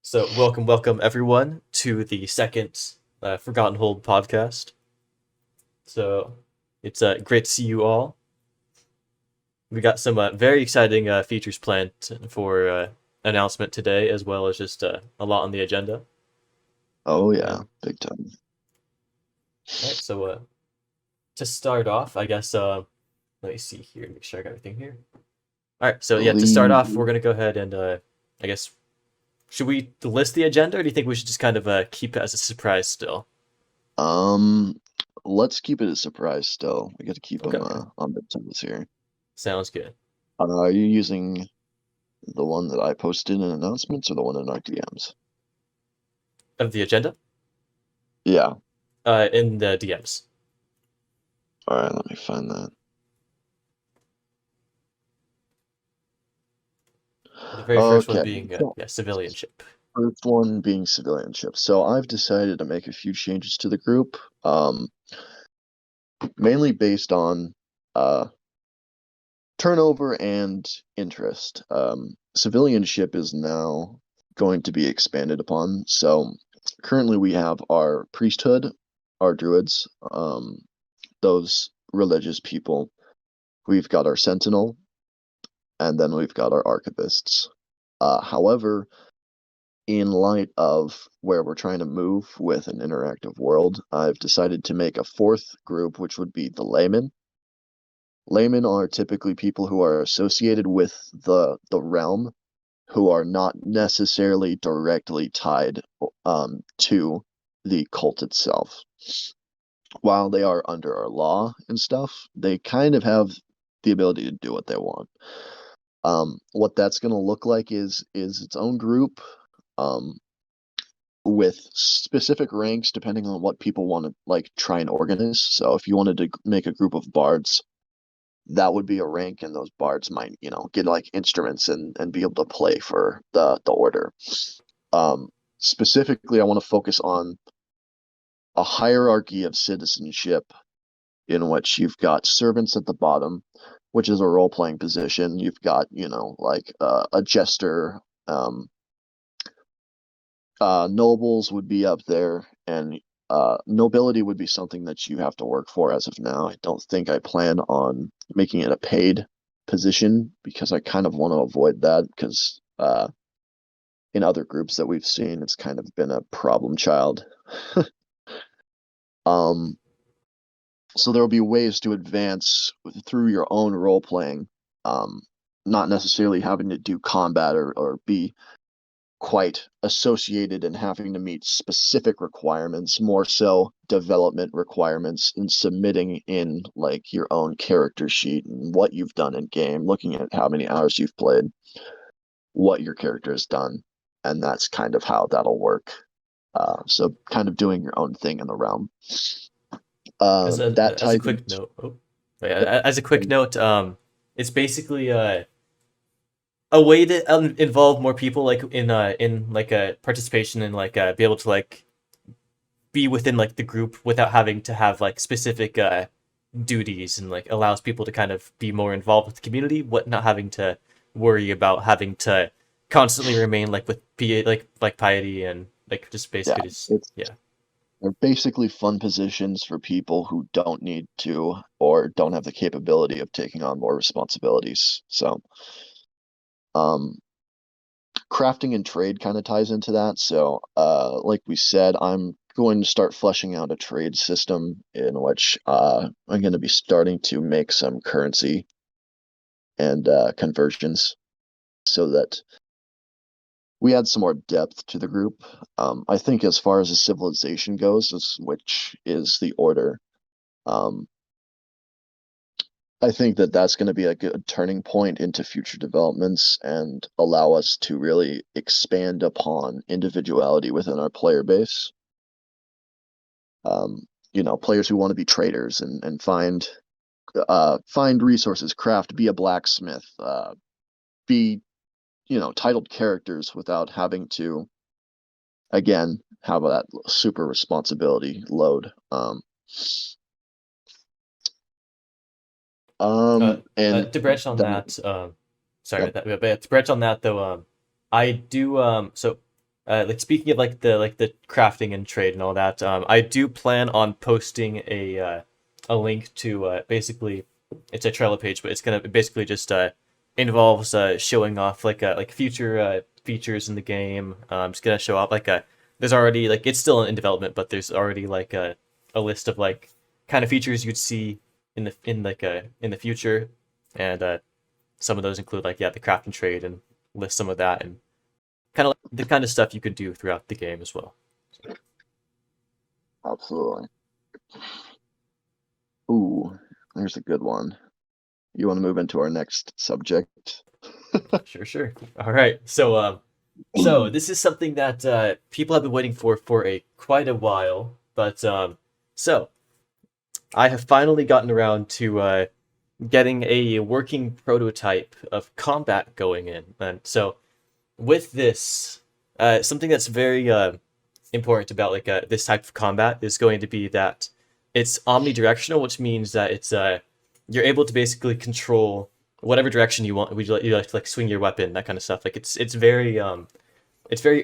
So, welcome everyone to the second Forgotten Hold podcast. So, it's great to see you all. We got some very exciting features planned for announcement today, as well as just a lot on the agenda. Oh yeah, Um, big time. all right, so to start off, I guess let me see here, make sure I got everything here. All right, so yeah, to start off, we're Believe gonna go ahead and I guess should we list the agenda, or do you think we should just kind of keep it as a surprise still? um let's keep it a surprise still. We got to keep Okay, them okay, on the toes here. sounds good. Are you using the one that I posted in announcements or the one in our DMs? Of the agenda. Yeah. In the DMs. All right, let me find that. The very first one Okay. being So, yeah, civilianship. first one being civilianship. So I've decided to make a few changes to the group, mainly based on uh turnover and interest. Civilianship is now going to be expanded upon. So currently we have our priesthood, our druids, those religious people. We've got our sentinel, and then we've got our archivists. However, in light of where we're trying to move with an interactive world, I've decided to make a fourth group, which would be the laymen. Laymen are typically people who are associated with the realm who are not necessarily directly tied to the cult itself. While they are under our law and stuff, they kind of have the ability to do what they want. What that's going to look like is its own group um, with specific ranks depending on what people want to like try and organize. So if you wanted to make a group of bards, that would be a rank, and those bards might, get like instruments and be able to play for the order. Um, Specifically, I want to focus on a hierarchy of citizenship in which you've got servants at the bottom, which is a role playing position. You've got, like a jester. Nobles would be up there, and nobility would be something that you have to work for as of now. I don't think I plan on making it a paid position because I kind of want to avoid that because in other groups that we've seen, it's kind of been a problem child. Um, so there will be ways to advance through your own role playing, um, not necessarily having to do combat or be quite associated and having to meet specific requirements, more so development requirements and submitting in like your own character sheet and what you've done in game, looking at how many hours you've played, what your character has done, and that's kind of how that'll work. So kind of doing your own thing in the realm. That As a ties quick into note, as a quick note, it's basically a way to involve more people, like in like a participation and like be able to like be within like the group without having to have like specific duties, and like allows people to kind of be more involved with the community, what not having to worry about having to constantly remain like with like piety and like just yeah, basically just it's yeah. they're basically fun positions for people who don't need to or don't have the capability of taking on more responsibilities. So, um, crafting and trade kind of ties into that. So, like we said, I'm going to start fleshing out a trade system in which I'm going to be starting to make some currency and conversions so that we add some more depth to the group. I think as far as the civilization goes, which is the order, um, I think that that's going to be a good turning point into future developments and allow us to really expand upon individuality within our player base. Players who want to be traders and find resources, craft, be a blacksmith, be titled characters without having to again have that super responsibility load. And To branch on then that, sorry yep. about that, but to branch on that though, I do so. like speaking of like the crafting and trade and all that, I do plan on posting a link to basically it's a Trello page, but it's gonna basically just involves showing off like future features in the game. Just gonna show off like a there's already like it's still in development, but there's already like a list of like kind of features you'd see in the future, and some of those include like yeah the craft and trade and list some of that and kind of like the kind of stuff you could do throughout the game as well. Absolutely. Ooh, there's a good one. You want to move into our next subject? Sure, sure. All right. So this is something that people have been waiting for a quite a while, but so I have finally gotten around to getting a working prototype of combat going in, and so with this, something that's very important about like this type of combat is going to be that it's omnidirectional, which means that it's you're able to basically control whatever direction you want. You like to like swing your weapon, that kind of stuff. Like it's very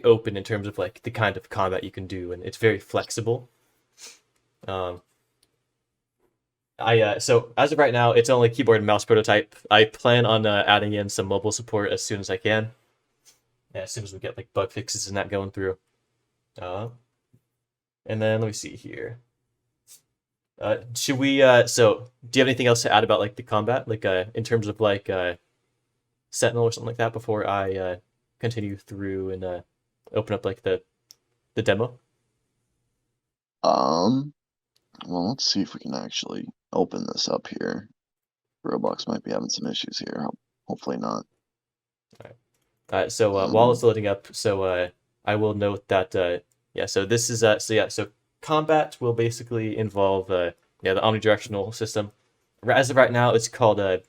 open in terms of like the kind of combat you can do, and it's very flexible. Um, I so as of right now, it's only keyboard and mouse prototype. I plan on adding in some mobile support as soon as I can. Yeah, as soon as we get like bug fixes and that going through. Uh, and then let me see here. Should we so do you have anything else to add about like the combat, like in terms of like Sentinel or something like that before I continue through and open up like the demo? Um, well, let's see if we can actually open this up here. Roblox might be having some issues here. Hopefully not. So while it's loading up, so I will note that yeah, so this is so combat will basically involve yeah the omnidirectional system. As of right now, it's a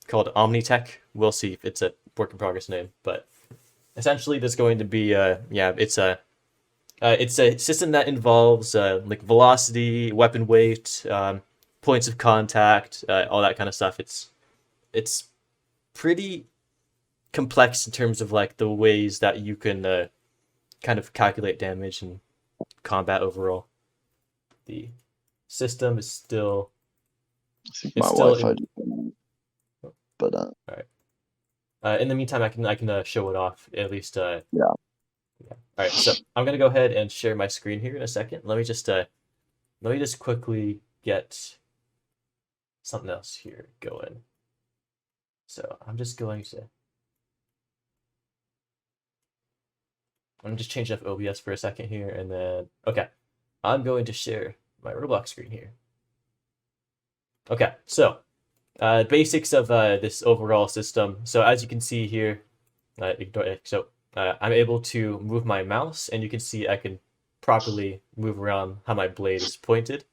called Omnitech. We'll see if it's a work in progress name, but essentially there's going to be yeah it's a system that involves like velocity, weapon weight, points of contact, all that kind of stuff. It's pretty complex in terms of like the ways that you can kind of calculate damage and combat overall. The system is still I think it's my still Wi-Fi, in, but all right. In the meantime, I can show it off at least. yeah. Yeah. All right. So I'm gonna go ahead and share my screen here in a second. Let me just quickly get something else here going. So I'm just changing up OBS for a second here, and then okay, I'm going to share my Roblox screen here. Okay, so basics of this overall system. So as you can see here, I'm able to move my mouse, and you can see I can properly move around how my blade is pointed.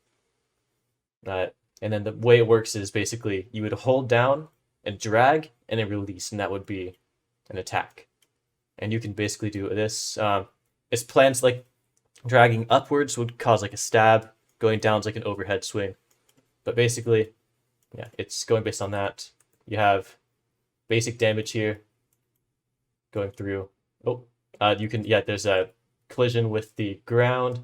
And then the way it works is basically you would hold down and drag and then release, and that would be an attack. And you can basically do this. It's plans like dragging upwards would cause like a stab, going down is like an overhead swing. But basically, yeah, it's going based on that. You have basic damage here going through. Oh, you can, yeah, there's a collision with the ground.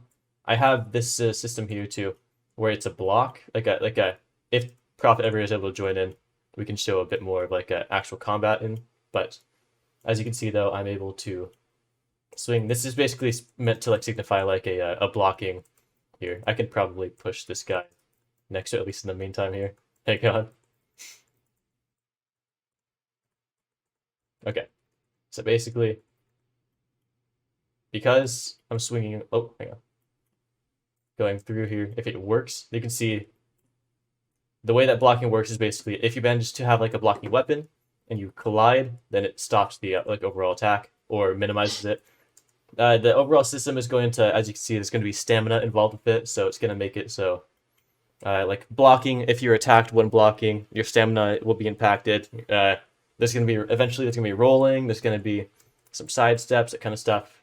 I have this system here too, where it's a block, if Prophet ever is able to join in, we can show a bit more of like a actual combat in. But as you can see though, I'm able to swing. This is basically meant to like signify like a blocking here. I could probably push this guy next to it, at least in the meantime here. Hang on. Okay, so basically, because I'm swinging, oh, hang on, going through here, if it works, you can see the way that blocking works is basically if you manage to have like a blocking weapon and you collide, then it stops the like overall attack or minimizes it. The overall system is going to, as you can see, there's going to be stamina involved with it, so it's going to make it so like blocking, if you're attacked when blocking, your stamina will be impacted. There's going to be eventually there's going to be rolling, there's going to be some side steps, that kind of stuff.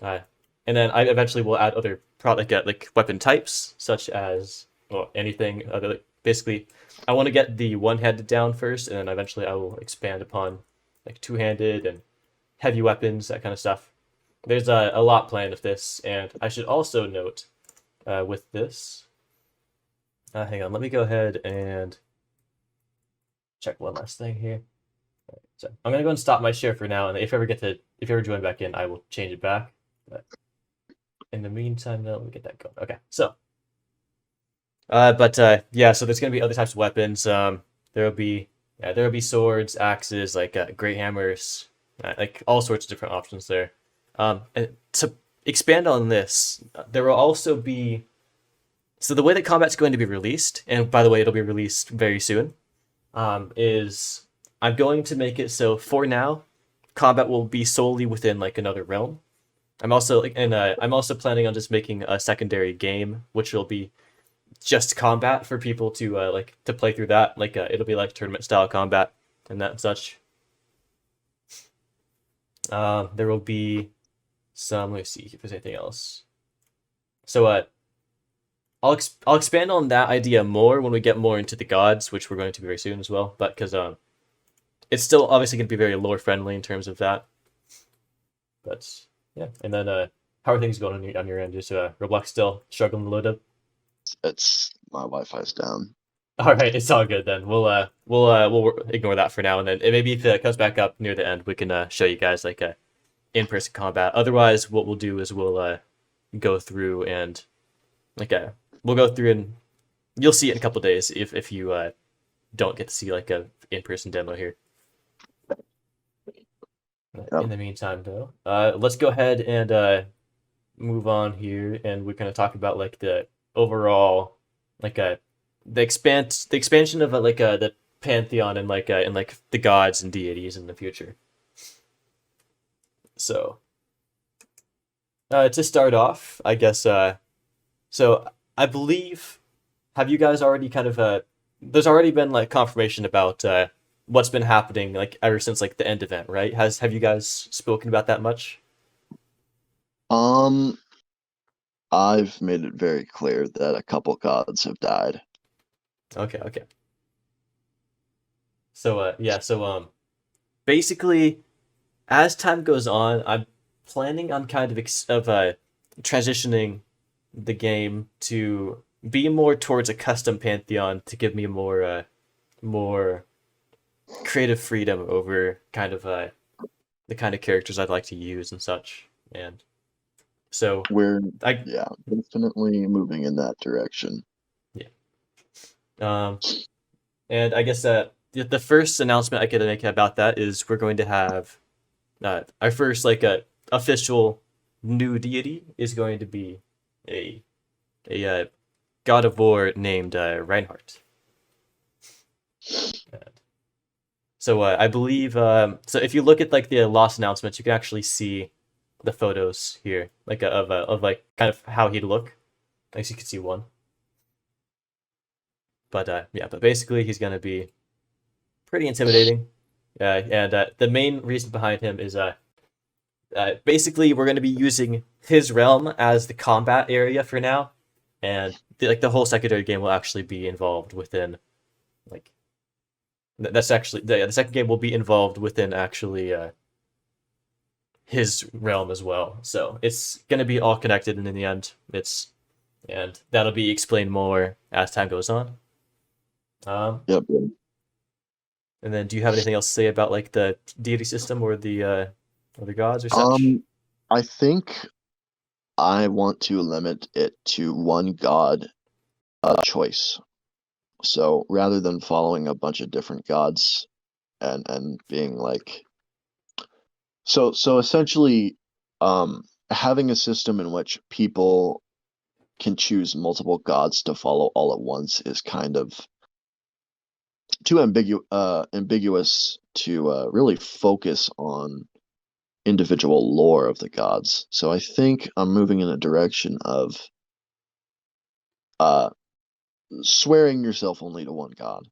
And then I eventually will add other like weapon types, such as well anything other. Like, basically, I want to get the one-handed down first, and then eventually I will expand upon like two-handed and heavy weapons, that kind of stuff. there's a lot planned with this, and I should also note with this. Hang on, let me go ahead and check one last thing here. So I'm gonna go and stop my share for now, and if you ever join back in, I will change it back. But in the meantime, though, let me get that going. Okay, so yeah, so there's gonna be other types of weapons. There will be swords, axes, like great hammers, like all sorts of different options there. And to expand on this, there will also be. So the way that combat's going to be released, and by the way, it'll be released very soon, is I'm going to make it so for now, combat will be solely within like another realm. I'm also planning on just making a secondary game, which will be just combat for people to like to play through that. Like it'll be like tournament style combat and that and such. There will be some. Let me see if there's anything else. So I'll expand on that idea more when we get more into the gods, which we're going to very soon as well. But because it's still obviously going to be very lore friendly in terms of that. But yeah, and then how are things going on your end? Just Roblox still struggling to load up? It's my Wi-Fi's down. All right, it's all good then. We'll ignore that for now, and then maybe if it comes back up near the end, we can show you guys like a in-person combat. Otherwise, what we'll do is we'll go through and like we'll go through and you'll see it in a couple days if you don't get to see like a in-person demo here. Yep. In the meantime, though, let's go ahead and move on here, and we're gonna talk about like the overall like the expansion of like the pantheon and like the gods and deities in the future. So to start off, I guess so I believe have you guys already kind of there's already been like confirmation about what's been happening like ever since like the end event, right? Have you guys spoken about that much? I've made it very clear that a couple gods have died. Okay. So yeah, so basically as time goes on, I'm planning on kind of transitioning the game to be more towards a custom pantheon to give me more creative freedom over kind of the kind of characters I'd like to use and such. And so We're I yeah, definitely moving in that direction. um and I guess the first announcement I could make about that is we're going to have our first like official new deity is going to be a god of war named Reinhardt. So I believe so if you look at like the lost announcements, you can actually see the photos here, like of like kind of how he'd look. I guess you can see one. But yeah, but basically he's gonna be pretty intimidating. And the main reason behind him is basically we're gonna be using his realm as the combat area for now, and the whole secondary game will actually be involved within like that's actually the second game will be involved within actually his realm as well. So it's gonna be all connected, and in the end, and that'll be explained more as time goes on. Yep. And then, do you have anything else to say about like the deity system or the gods or such? I think I want to limit it to one god choice. So rather than following a bunch of different gods and being like so essentially having a system in which people can choose multiple gods to follow all at once is kind of too ambiguous to really focus on individual lore of the gods. So I think I'm moving in a direction of uh swearing yourself only to one god.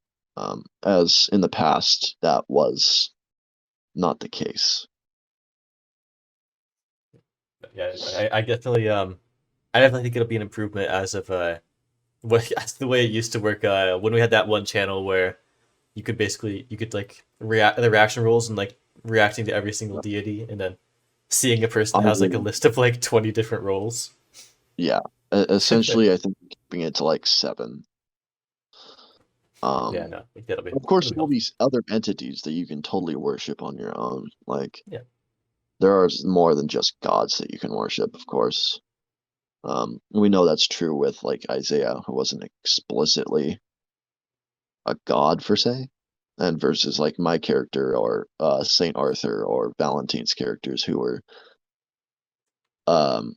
As in the past that was not the case. Yeah, I definitely think it'll be an improvement as of what as the way it used to work when we had that one channel where you could like react the reaction rules and like reacting to every single deity, and then seeing a person I that has like a would, list of like 20 different roles. yeah. Essentially, I think keeping it to like seven. Yeah, Um, no, like, that'll be of course, that'll be there'll helpful. be other entities that you can totally worship on your own. Like Yeah. there are more than just gods that you can worship, of course. We know that's true with like Isaiah, who wasn't explicitly a god per se, and versus like my character or Saint Arthur or Valentine's characters who were um,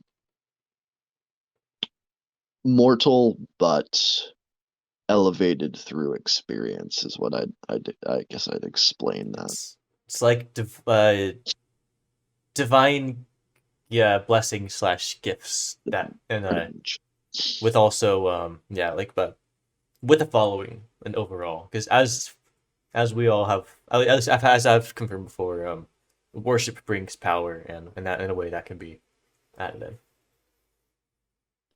mortal but elevated through experience is what I guess I'd explain that. It's like divine, yeah, blessing slash gifts that, and Pretty much. with also yeah, like, but with the following and overall, because as we all have, as I've confirmed before, worship brings power, and that in a way that can be added in.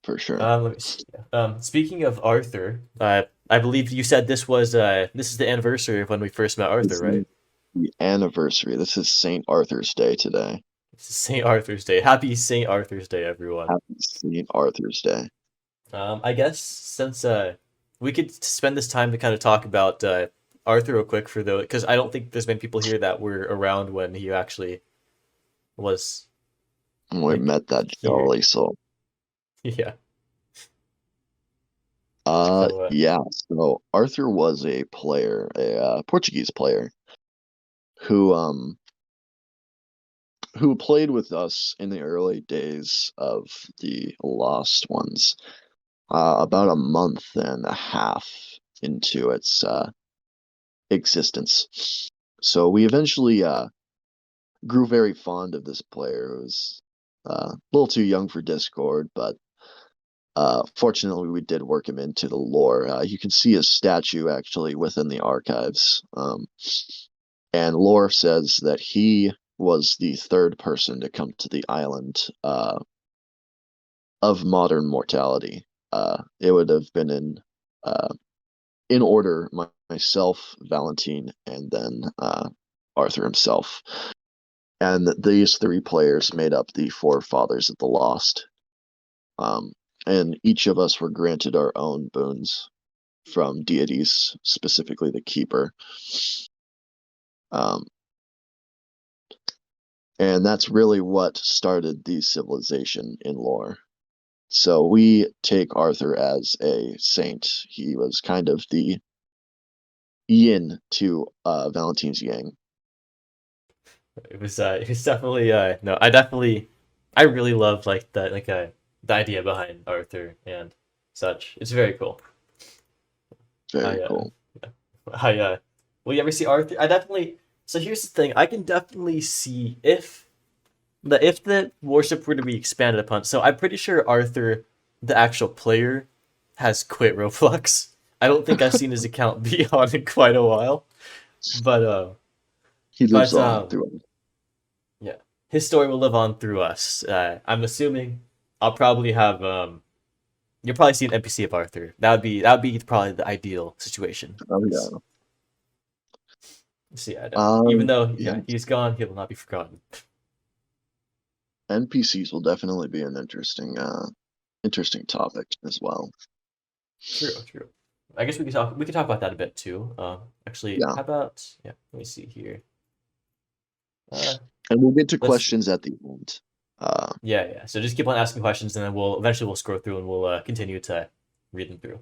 For sure. Let me see. Speaking of Arthur, I believe you said this is the anniversary of when we first met Arthur, This right? is the anniversary. This is St. Arthur's Day today. This is St. Arthur's Day. Happy St. Arthur's Day, everyone. Happy St. Arthur's Day. I guess since we could spend this time to kind of talk about Arthur real quick for though, because I don't think there's many people here that were around when he actually was We like met that here. jolly soul. Yeah. So Yeah. So Arthur was a player, a Portuguese player who um who played with us in the early days of the Lost Ones, about a month and a half into its existence. So we eventually grew very fond of this player who was a little too young for Discord, but fortunately we did work him into the lore. You can see his statue actually within the archives. And lore says that he was the third person to come to the island of modern mortality. It would have been in order myself, Valentine, and then Arthur himself. And these three players made up the forefathers of the Lost. Um, and each of us were granted our own boons from deities, specifically the Keeper. Um, and that's really what started the civilization in lore. So we take Arthur as a saint. He was kind of the yin to Valentine's yang. it was definitely no, I really love like the idea behind Arthur and such. It's very cool. I Very cool. I will you ever see Arthur? I definitely. So here's the thing. I can definitely see if the worship were to be expanded upon. So I'm pretty sure Arthur, the actual player, has quit Roblox. I don't think I've seen his account be on in quite a while. But He lives but on through. yeah, his story will live on through us. I'm assuming I'll probably have you'll probably see an NPC of Arthur. That would be probably the ideal situation. Oh yeah. See, I don't. Even though Yeah. yeah, he's gone, he will not be forgotten. NPCs will definitely be an interesting topic as well. True, true. I guess we could talk about that a bit too. Actually, Yeah. how about yeah? Let me see here. Uh, And we'll get to let's questions at the end. yeah, yeah. So just keep on asking questions, and then we'll scroll through and we'll continue to read them through.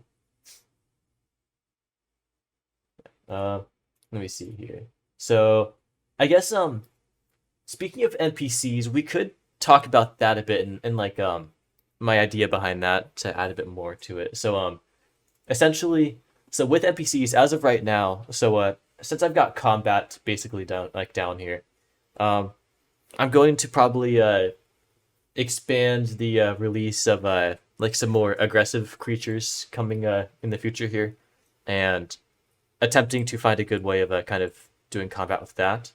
Uh, Let me see here. So, I guess speaking of NPCs, we could talk about that a bit and like my idea behind that to add a bit more to it. So essentially, so with NPCs as of right now, so since I've got combat basically down here, um I'm going to probably expand the release of like some more aggressive creatures coming in the future here, and attempting to find a good way of kind of doing combat with that.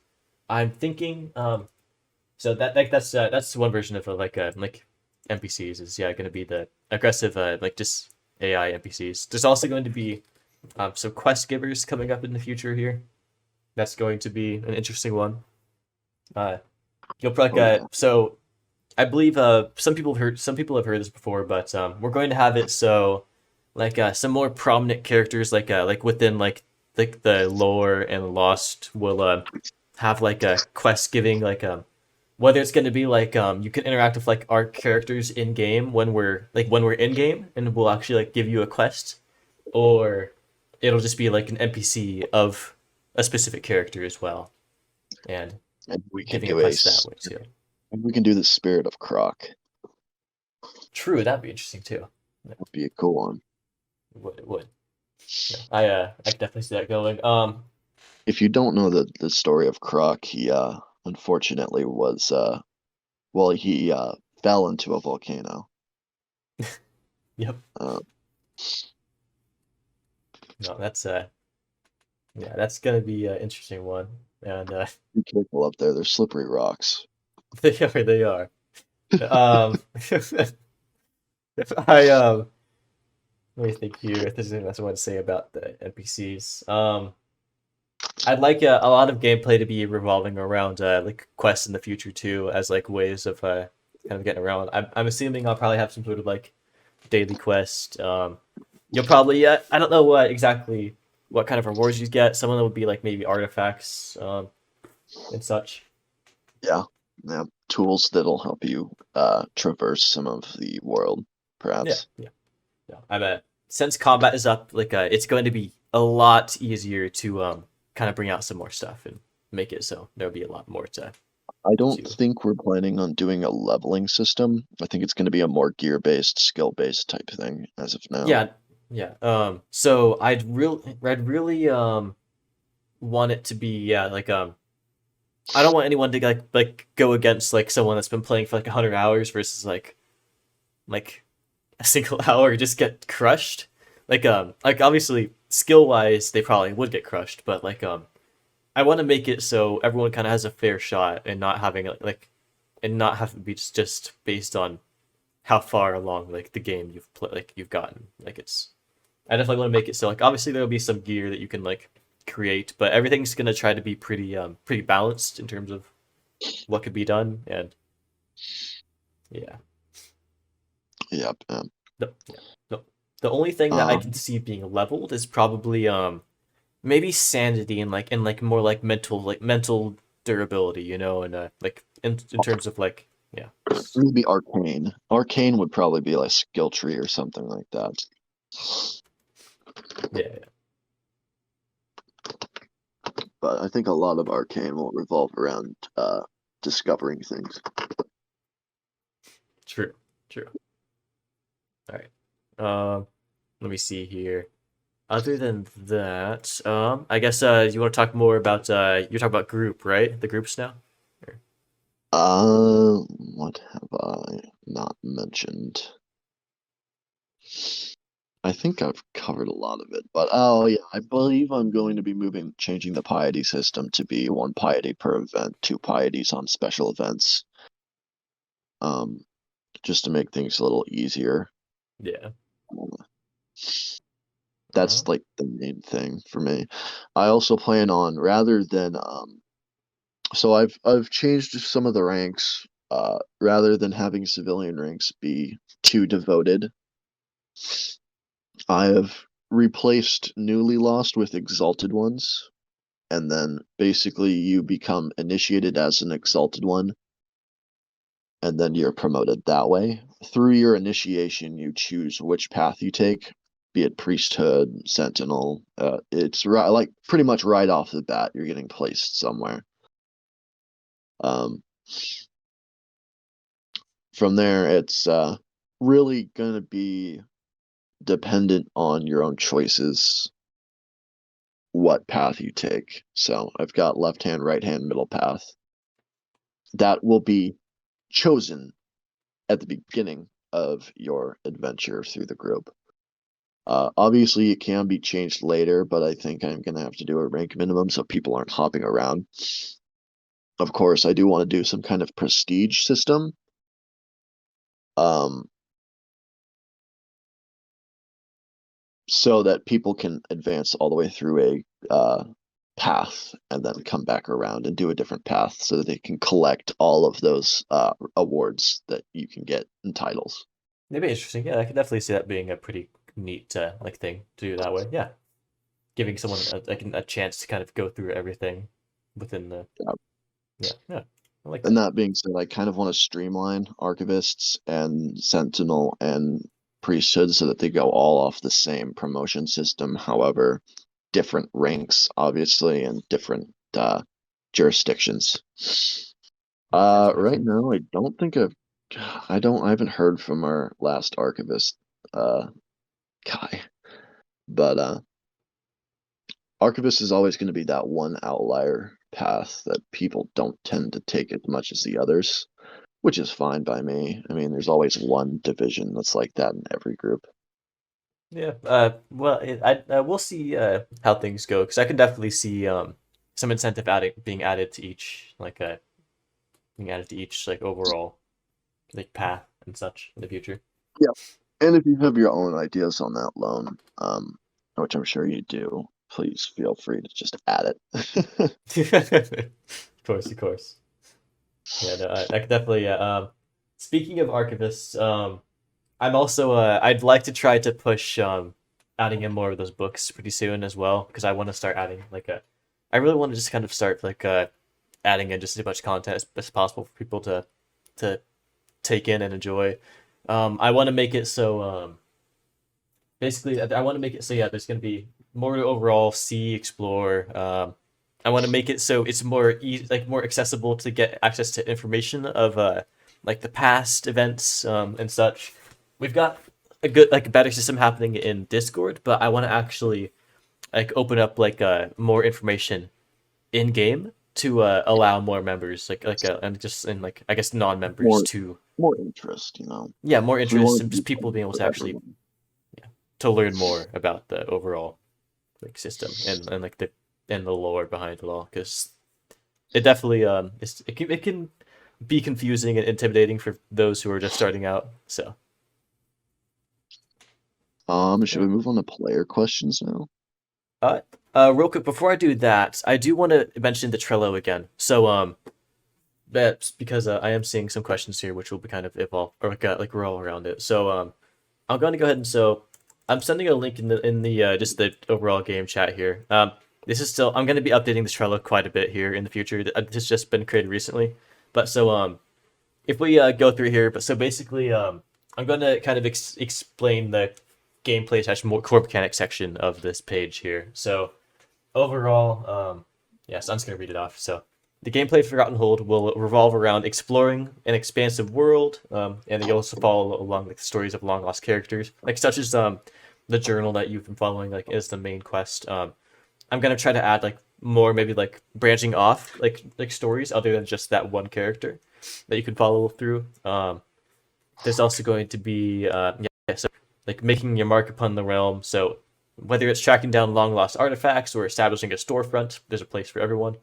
I'm thinking so that's one version of like NPCs is yeah going to be the aggressive like just AI NPCs. There's also going to be some quest givers coming up in the future here. That's going to be an interesting one. Uh, You'll probably Oh yeah. so I believe some people have heard this before, but we're going to have it so like some more prominent characters like within like the lore and Lost will have like a quest giving whether it's going to be like you can interact with like our characters in game when we're in game and we'll actually like give you a quest, or it'll just be like an NPC of a specific character as well, and And we can giving a do quest that way too. we can do the Spirit of Croc. True, that'd be interesting too. Yeah, Would be a cool one. it would. Yeah, I could definitely see that going. If you don't know the story of Croc, he unfortunately was well he fell into a volcano. Yep. Uh, No, that's yeah, that's gonna be an interesting one, and be careful up there. There's slippery rocks. they are. Um, I let me think here. If there's anything else I want to say about the NPCs. I'd like a lot of gameplay to be revolving around like quests in the future too, as like ways of kind of getting around. I'm assuming I'll probably have some sort of like daily quest. You'll probably I don't know what exactly what kind of rewards you get. Some of them would be like maybe artifacts and such. Yeah, yeah, tools that'll help you traverse some of the world, Yeah, perhaps. yeah, yeah. I bet since combat is up, like it's going to be a lot easier to kind of bring out some more stuff and make it so there'll be a lot more I don't to. think we're planning on doing a leveling system. I think it's going to be a more gear-based, skill-based type thing as of now. Yeah, yeah. So I'd really want it to be yeah like I don't want anyone to like go against like someone that's been playing for like 100 hours versus like a single hour just get crushed. Like obviously skill wise they probably would get crushed, but like I want to make it so everyone kind of has a fair shot and not having and not have to be just based on how far along like the game you've gotten. Like it's I definitely want to make it so like obviously there'll be some gear that you can like create, but everything's gonna try to be pretty balanced in terms of what could be done. And yeah, Yep. yeah. The only thing that I can Um, see being leveled is probably maybe sanity and like more like mental durability, you know, and like in terms of like yeah, maybe Arcane. Arcane would probably be like skill tree or something like that. yeah, But I think a lot of Arcane will revolve around discovering things. true, true. All right. Let me see here. Other than that, I guess you want to talk more about you're talking about group, right? The groups now. Or- What have I not mentioned? I think I've covered a lot of it, but oh yeah, I believe I'm going to be changing the piety system to be one piety per event, two pieties on special events, um, just to make things a little easier. Yeah. Uh, That's like the main thing for me. I also plan on rather than so I've changed some of the ranks. Rather than having civilian ranks be too devoted, I have replaced newly lost with exalted ones, and then basically you become initiated as an exalted one, and then you're promoted that way. Through your initiation, you choose which path you take, be it priesthood, sentinel. It's right, like pretty much right off the bat, you're getting placed somewhere. Um, from there, it's really gonna be dependent on your own choices what path you take. So I've got left hand, right hand, middle path. That will be chosen at the beginning of your adventure through the group. Obviously, it can be changed later, but I think I'm going to have to do a rank minimum so people aren't hopping around. Of course, I do want to do some kind of prestige system. Um, so that people can advance all the way through a path and then come back around and do a different path so that they can collect all of those awards that you can get in titles. Maybe interesting. Yeah, I could definitely see that being a pretty neat like thing to do that way. Yeah, giving someone a chance to kind of go through everything within the Yeah. yeah. I like And that. that being said, I kind of want to streamline archivists and sentinel and priesthood so that they go all off the same promotion system. However, different ranks, obviously, and different jurisdictions. Right Definitely. now, I don't think I haven't heard from our last archivist, Kai, but archivist is always going to be that one outlier path that people don't tend to take as much as the others, which is fine by me. I mean, there's always one division that's like that in every group. Yeah. Well, we'll see how things go because I can definitely see some incentive being added to each being added to each like overall like path and such in the future. Yeah. And if you have your own ideas on that loan, which I'm sure you do, please feel free to just add it. Of course, of course. Yeah, no, I could definitely. Yeah. Speaking of archivists, I'm also. I'd like to try to push adding in more of those books pretty soon as well because I want to start adding like a. I really want to just kind of start like adding in just as much content as possible for people to take in and enjoy. I want to make it so basically I want to make it so yeah, there's going to be more to overall see, explore. I want to make it so it's more easy, like more accessible to get access to information of like the past events and such. We've got a good like a better system happening in Discord, but I want to actually like open up like more information in game to allow more members and just and like I guess non-members more to more interest, you know. yeah, more If we interest want to and do just people something being able for to actually everyone. to learn more about the overall like system and like the lore behind it all because it definitely it can be confusing and intimidating for those who are just starting out. So Should yeah. we move on to player questions now? Real quick before I do that, I do want to mention the Trello again. So that's because I am seeing some questions here which will be kind of evolve or like we're all around it. So I'm going to go ahead and so I'm sending a link in the just the overall game chat here. This is still I'm going to be updating this Trello quite a bit here in the future. This has just been created recently, but so if we go through here, but so basically I'm going to kind of explain the gameplay / more core mechanics section of this page here. So overall, yes, I'm just going to read it off. So the gameplay of Forgotten Hold will revolve around exploring an expansive world, and you also follow along like the stories of long lost characters, like such as the journal that you've been following, like is the main quest. I'm gonna try to add like more, maybe like branching off like stories other than just that one character that you can follow through. There's also going to be so like making your mark upon the realm. So whether it's tracking down long lost artifacts or establishing a storefront, there's a place for everyone.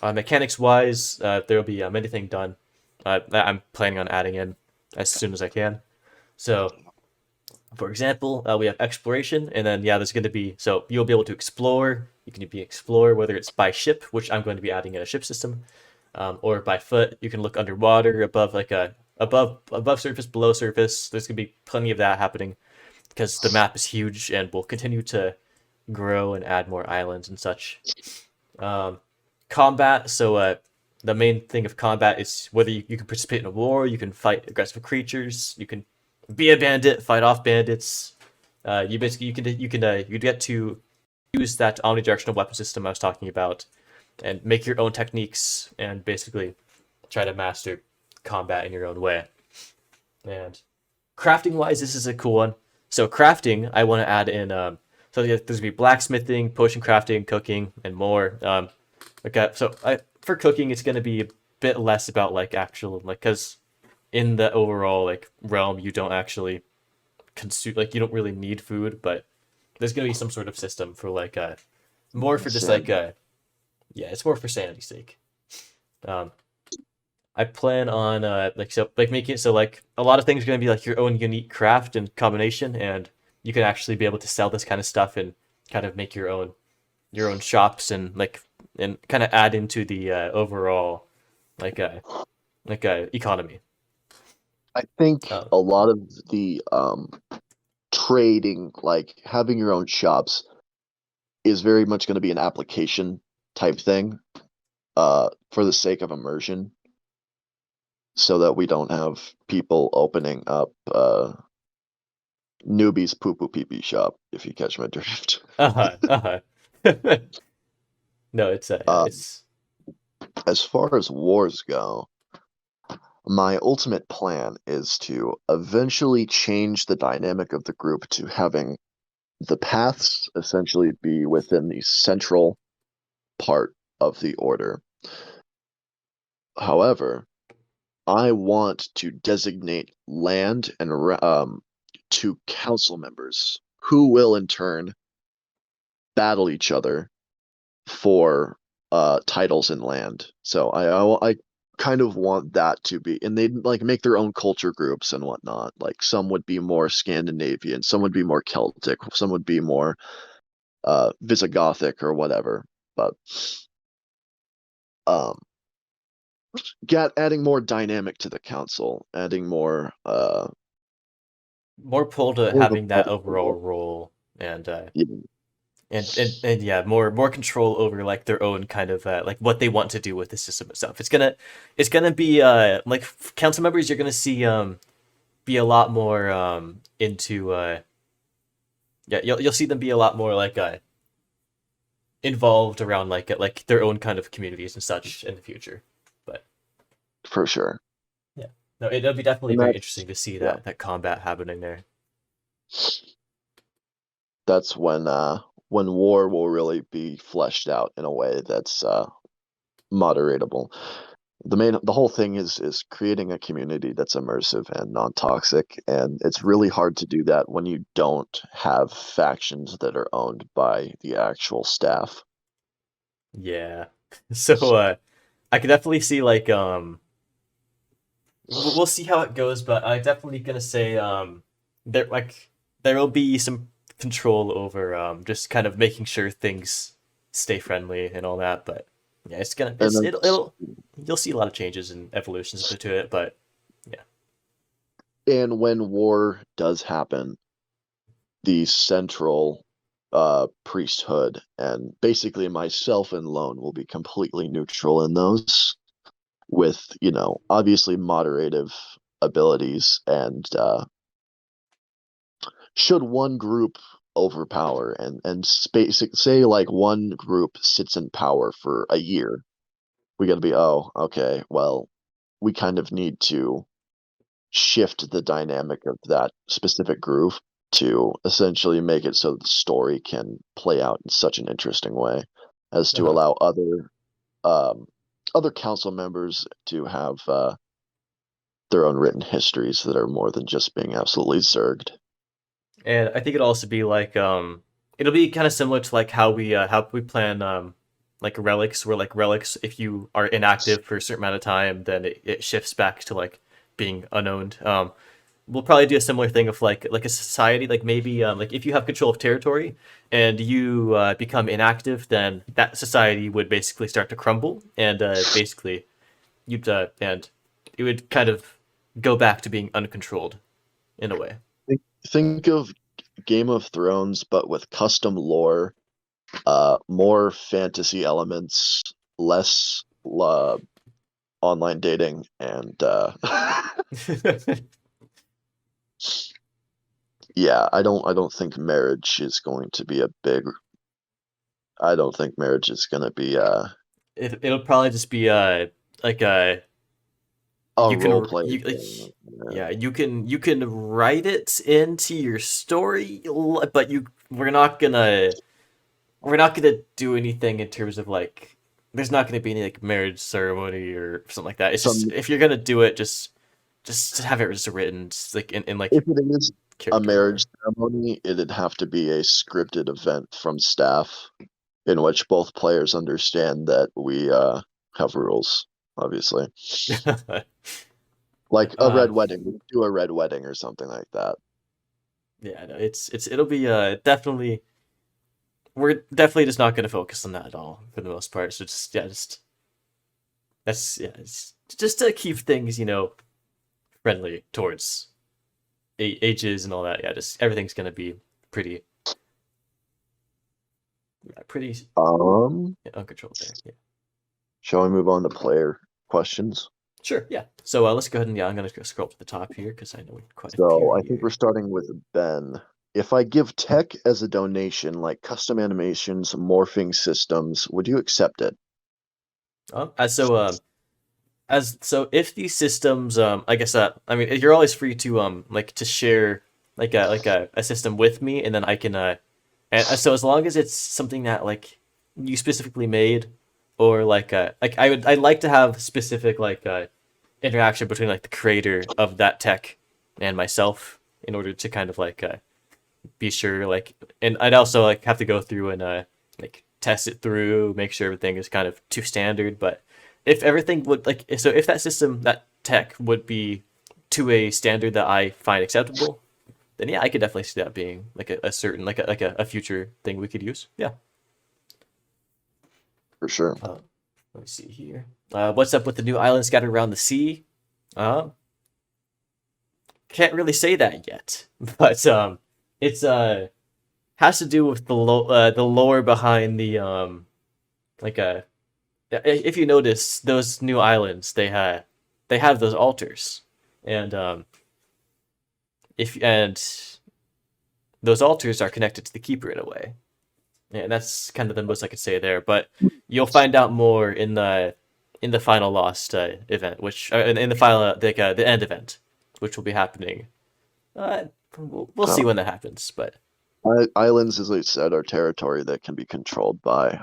Mechanics wise, there will be anything done that I'm planning on adding in as soon as I can. So, for example, we have exploration, and then yeah, there's going to be so you'll be able to explore. You can be explore whether it's by ship, which I'm going to be adding in a ship system, or by foot. You can look underwater, above like a above surface, below surface. There's going to be plenty of that happening because the map is huge and will continue to grow and add more islands and such. Um, Combat. So the main thing of combat is whether you can participate in a war, you can fight aggressive creatures, you can be a bandit, fight off bandits. You basically you get to use that omnidirectional weapon system I was talking about, and make your own techniques and basically try to master combat in your own way. And crafting wise, this is a cool one. So crafting, I want to add in. So there's gonna be blacksmithing, potion crafting, cooking, and more. Okay, so for cooking, it's gonna be a bit less about like actual like because in the overall like realm, you don't actually consume like you don't really need food, but there's gonna be some sort of system for like more for just like Sanity. yeah, it's more for sanity's sake. Um, I plan on like so like making it so like a lot of things are gonna be like your own unique craft and combination, and you can actually be able to sell this kind of stuff and kind of make your own shops and kind of add into the overall like a economy. I think Oh, a lot of the trading, like having your own shops, is very much going to be an application type thing, for the sake of immersion, so that we don't have people opening up newbies poo poo pee pee shop, if you catch my drift. uh-huh, uh-huh. No, it's yeah, Um, it's as far as wars go, my ultimate plan is to eventually change the dynamic of the group to having the paths essentially be within the central part of the order. However, I want to designate land and to council members who will in turn battle each other for titles and land. So I kind of want that to be, and they'd like make their own culture groups and whatnot. Like some would be more Scandinavian, some would be more Celtic, some would be more Visigothic or whatever. But um, get adding more dynamic to the council, adding more more pull to more of a having that party overall feel. role and Yeah, and yeah, more control over like their own kind of like what they want to do with the system itself. It's gonna be like council members. You're gonna see be a lot more into yeah, you'll see them be a lot more like involved around like their own kind of communities and such in the future. But for sure. yeah, no, it'll be definitely And very that's interesting to see yeah, that combat happening there. that's when war will really be fleshed out in a way that's moderatable. The whole thing is creating a community that's immersive and non-toxic, and it's really hard to do that when you don't have factions that are owned by the actual staff. Yeah, so I could definitely see like we'll see how it goes, but I'm definitely gonna say there will be some control over just kind of making sure things stay friendly and all that. But yeah, And that's it'll you'll see a lot of changes and evolutions to it. But yeah, and when war does happen, the central priesthood and basically myself and Lone will be completely neutral in those, with obviously moderative abilities, and should one group overpower and say like one group sits in power for a year, we got to be, oh, okay, well, we kind of need to shift the dynamic of that specific group to essentially make it so the story can play out in such an interesting way as to uh-huh. allow um, other council members to have their own written histories that are more than just being absolutely zerged. And I think it'll also be like it'll be kind of similar to like how we plan like relics, where like relics, if you are inactive for a certain amount of time, then it shifts back to like being unowned. We'll probably do a similar thing of like a society, like maybe like if you have control of territory and you become inactive, then that society would basically start to crumble, and basically you'd and it would kind of go back to being uncontrolled in a way. Think of Game of Thrones, but with custom lore, more fantasy elements, less online dating, and yeah, I don't think marriage is going to be a big. I don't think marriage is going to be It'll probably just be like a you role can play you like thing. Yeah. yeah, you can write it into your story, but you we're not gonna do anything in terms of like there's not gonna be any like marriage ceremony or something like that. It's just Some if you're gonna do it, just have it just written just like in like If it is a character marriage lore. ceremony, it'd have to be a scripted event from staff in which both players understand that we have rules, obviously. Like a red um wedding, we do a red wedding or something like that. yeah, no, it's it'll be definitely we're definitely just not going to focus on that at all for the most part. So it's just to keep things, friendly towards ages and all that. Yeah, just everything's going to be pretty, pretty uncontrolled there. Yeah. Shall we move on to player questions? Sure. Yeah. So let's go ahead and I'm going to scroll up to the top here because I know we quite a So few I think we're starting with Ben. If I give tech as a donation, like custom animations, morphing systems, would you accept it? So if these systems, I guess I mean you're always free to like to share like a system with me, and then I can and so as long as it's something that like you specifically made, or like I'd like to have specific interaction between like the creator of that tech and myself in order to kind of be sure and I'd also like have to go through and like test it through, make sure everything is kind of to standard. But if everything would if that system, that tech would be to a standard that I find acceptable, then yeah, I could definitely see that being like a certain a future thing we could use. Yeah. For sure. Let me see here. What's up with the new islands scattered around the sea? Uh, can't really say that yet, but it's has to do with the lore behind the like if you notice those new islands, they have those altars, and if and those altars are connected to the keeper in a way, and that's kind of the most I could say there. But you'll find out more in the final Lost event, which in the final the end event, which will be happening. We'll see when that happens, but Islands, as I said, are territory that can be controlled by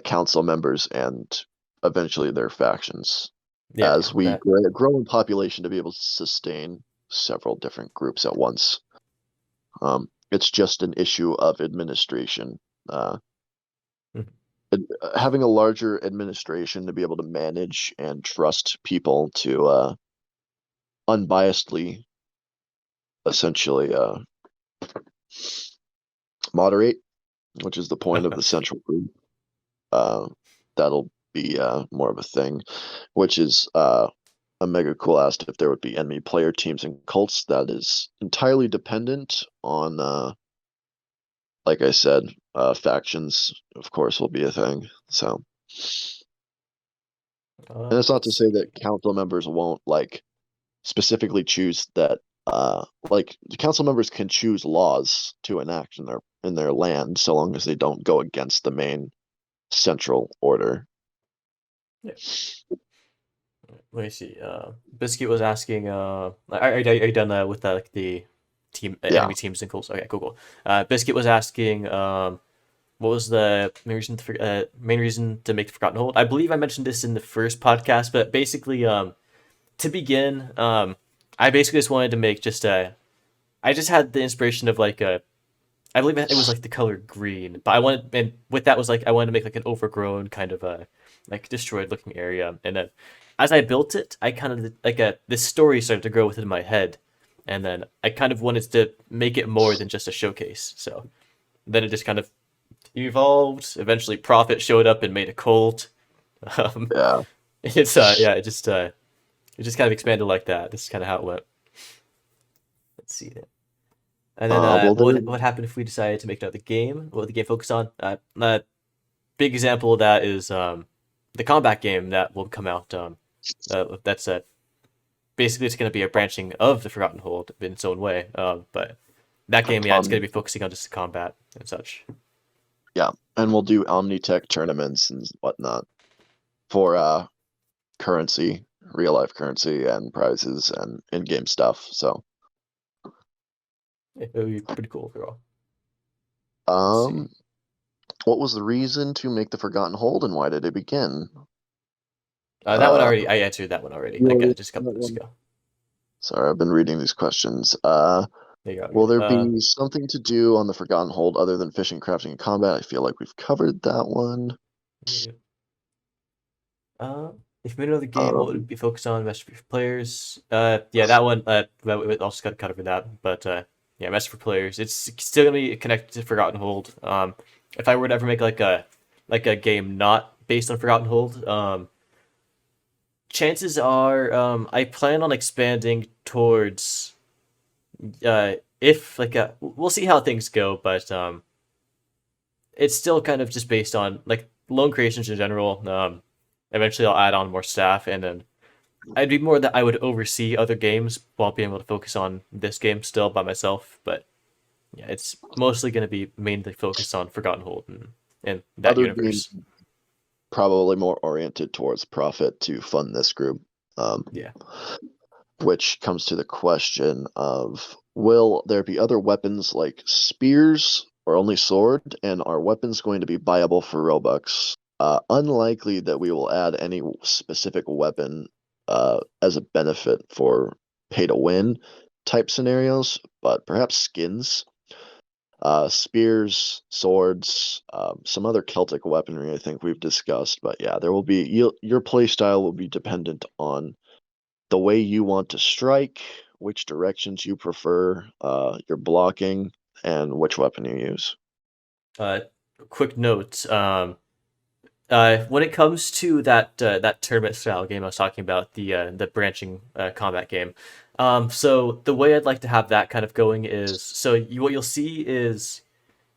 council members and eventually their factions. yeah, As we grow in population to be able to sustain several different groups at once. It's just an issue of administration. Having a larger administration to be able to manage and trust people to unbiasedly, essentially, moderate, which is the point of the central group. That'll be more of a thing, which is Omega Cool asked if there would be enemy player teams and cults. That is entirely dependent on, like I said, factions, of course, will be a thing. So, and it's not to say that council members won't specifically choose that. The council members can choose laws to enact in their land, so long as they don't go against the main central order. Yeah. Let me see. Biscuit was asking, are you done with the team enemy teams and cults? Okay, cool. Biscuit was asking, what was the main reason to make the Forgotten Hold? I believe I mentioned this in the first podcast, but basically, to begin, I basically just wanted to make I just had the inspiration of I believe it was like the color green, but and with that was I wanted to make like an overgrown kind of destroyed looking area, and then as I built it, I kind of this story started to grow within my head, and then I kind of wanted to make it more than just a showcase. So then it just kind of evolved. Eventually, Prophet showed up and made a cult. Yeah, it just kind of expanded like that. This is kind of how it went. Let's see that. And then what happened if we decided to make another game? What would the game focus on? Big example of that is the combat game that will come out. That's basically it's going to be a branching of the Forgotten Hold in its own way. But that game, yeah, it's going to be focusing on just the combat and such. Yeah, and we'll do Omnitech tournaments and whatnot for currency, real life currency, and prizes and in-game stuff. So, it would be pretty cool overall. What was the reason to make the Forgotten Hold, and why did it begin? That one already. I answered that one already. Just a couple minutes ago. Sorry, I've been reading these questions. Will there be something to do on the Forgotten Hold other than fishing, crafting, and combat? I feel like we've covered that one. If you made another game, what would it be focused on? Best for players? Yeah, that one. We also got to cover that, but yeah, message for players. It's still gonna be connected to Forgotten Hold. If I were to ever make like a game not based on Forgotten Hold, chances are I plan on expanding towards if like we'll see how things go, but it's still kind of just based on like loan creations in general. Eventually, I'll add on more staff, and then I'd be more that I would oversee other games while being able to focus on this game still by myself. But yeah, it's mostly going to be mainly focused on Forgotten Hold and that Other games universe. probably more oriented towards profit to fund this group. Yeah. Which comes to the question of will there be other weapons like spears or only sword, and are weapons going to be buyable for Robux? Unlikely that we will add any specific weapon as a benefit for pay to win type scenarios, but perhaps skins, spears, swords, some other Celtic weaponry I think we've discussed. But yeah, there will be your play style will be dependent on the way you want to strike, which directions you prefer, your blocking, and which weapon you use. Uh, quick note. When it comes to that tournament style game I was talking about, the branching combat game, so the way I'd like to have that kind of going is what you'll see is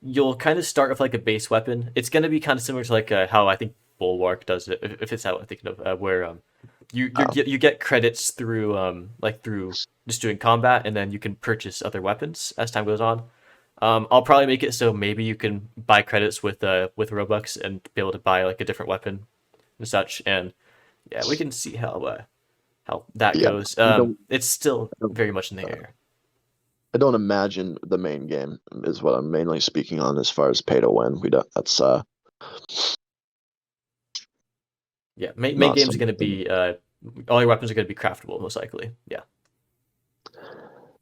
you'll kind of start with like a base weapon. It's going to be kind of similar to like how I think Bulwark does it, if it's how I'm thinking of, where Oh, you get credits through like through just doing combat, and then you can purchase other weapons as time goes on. I'll probably make it so maybe you can buy credits with Robux and be able to buy like a different weapon and such. And yeah, we can see how that yeah. goes. I don't, It's still I don't, very much in the uh, air. I don't imagine the main game is what I'm mainly speaking on as far as pay to win. We don't. That's Yeah, main not games are going to something. be all your weapons are going to be craftable most likely. Yeah.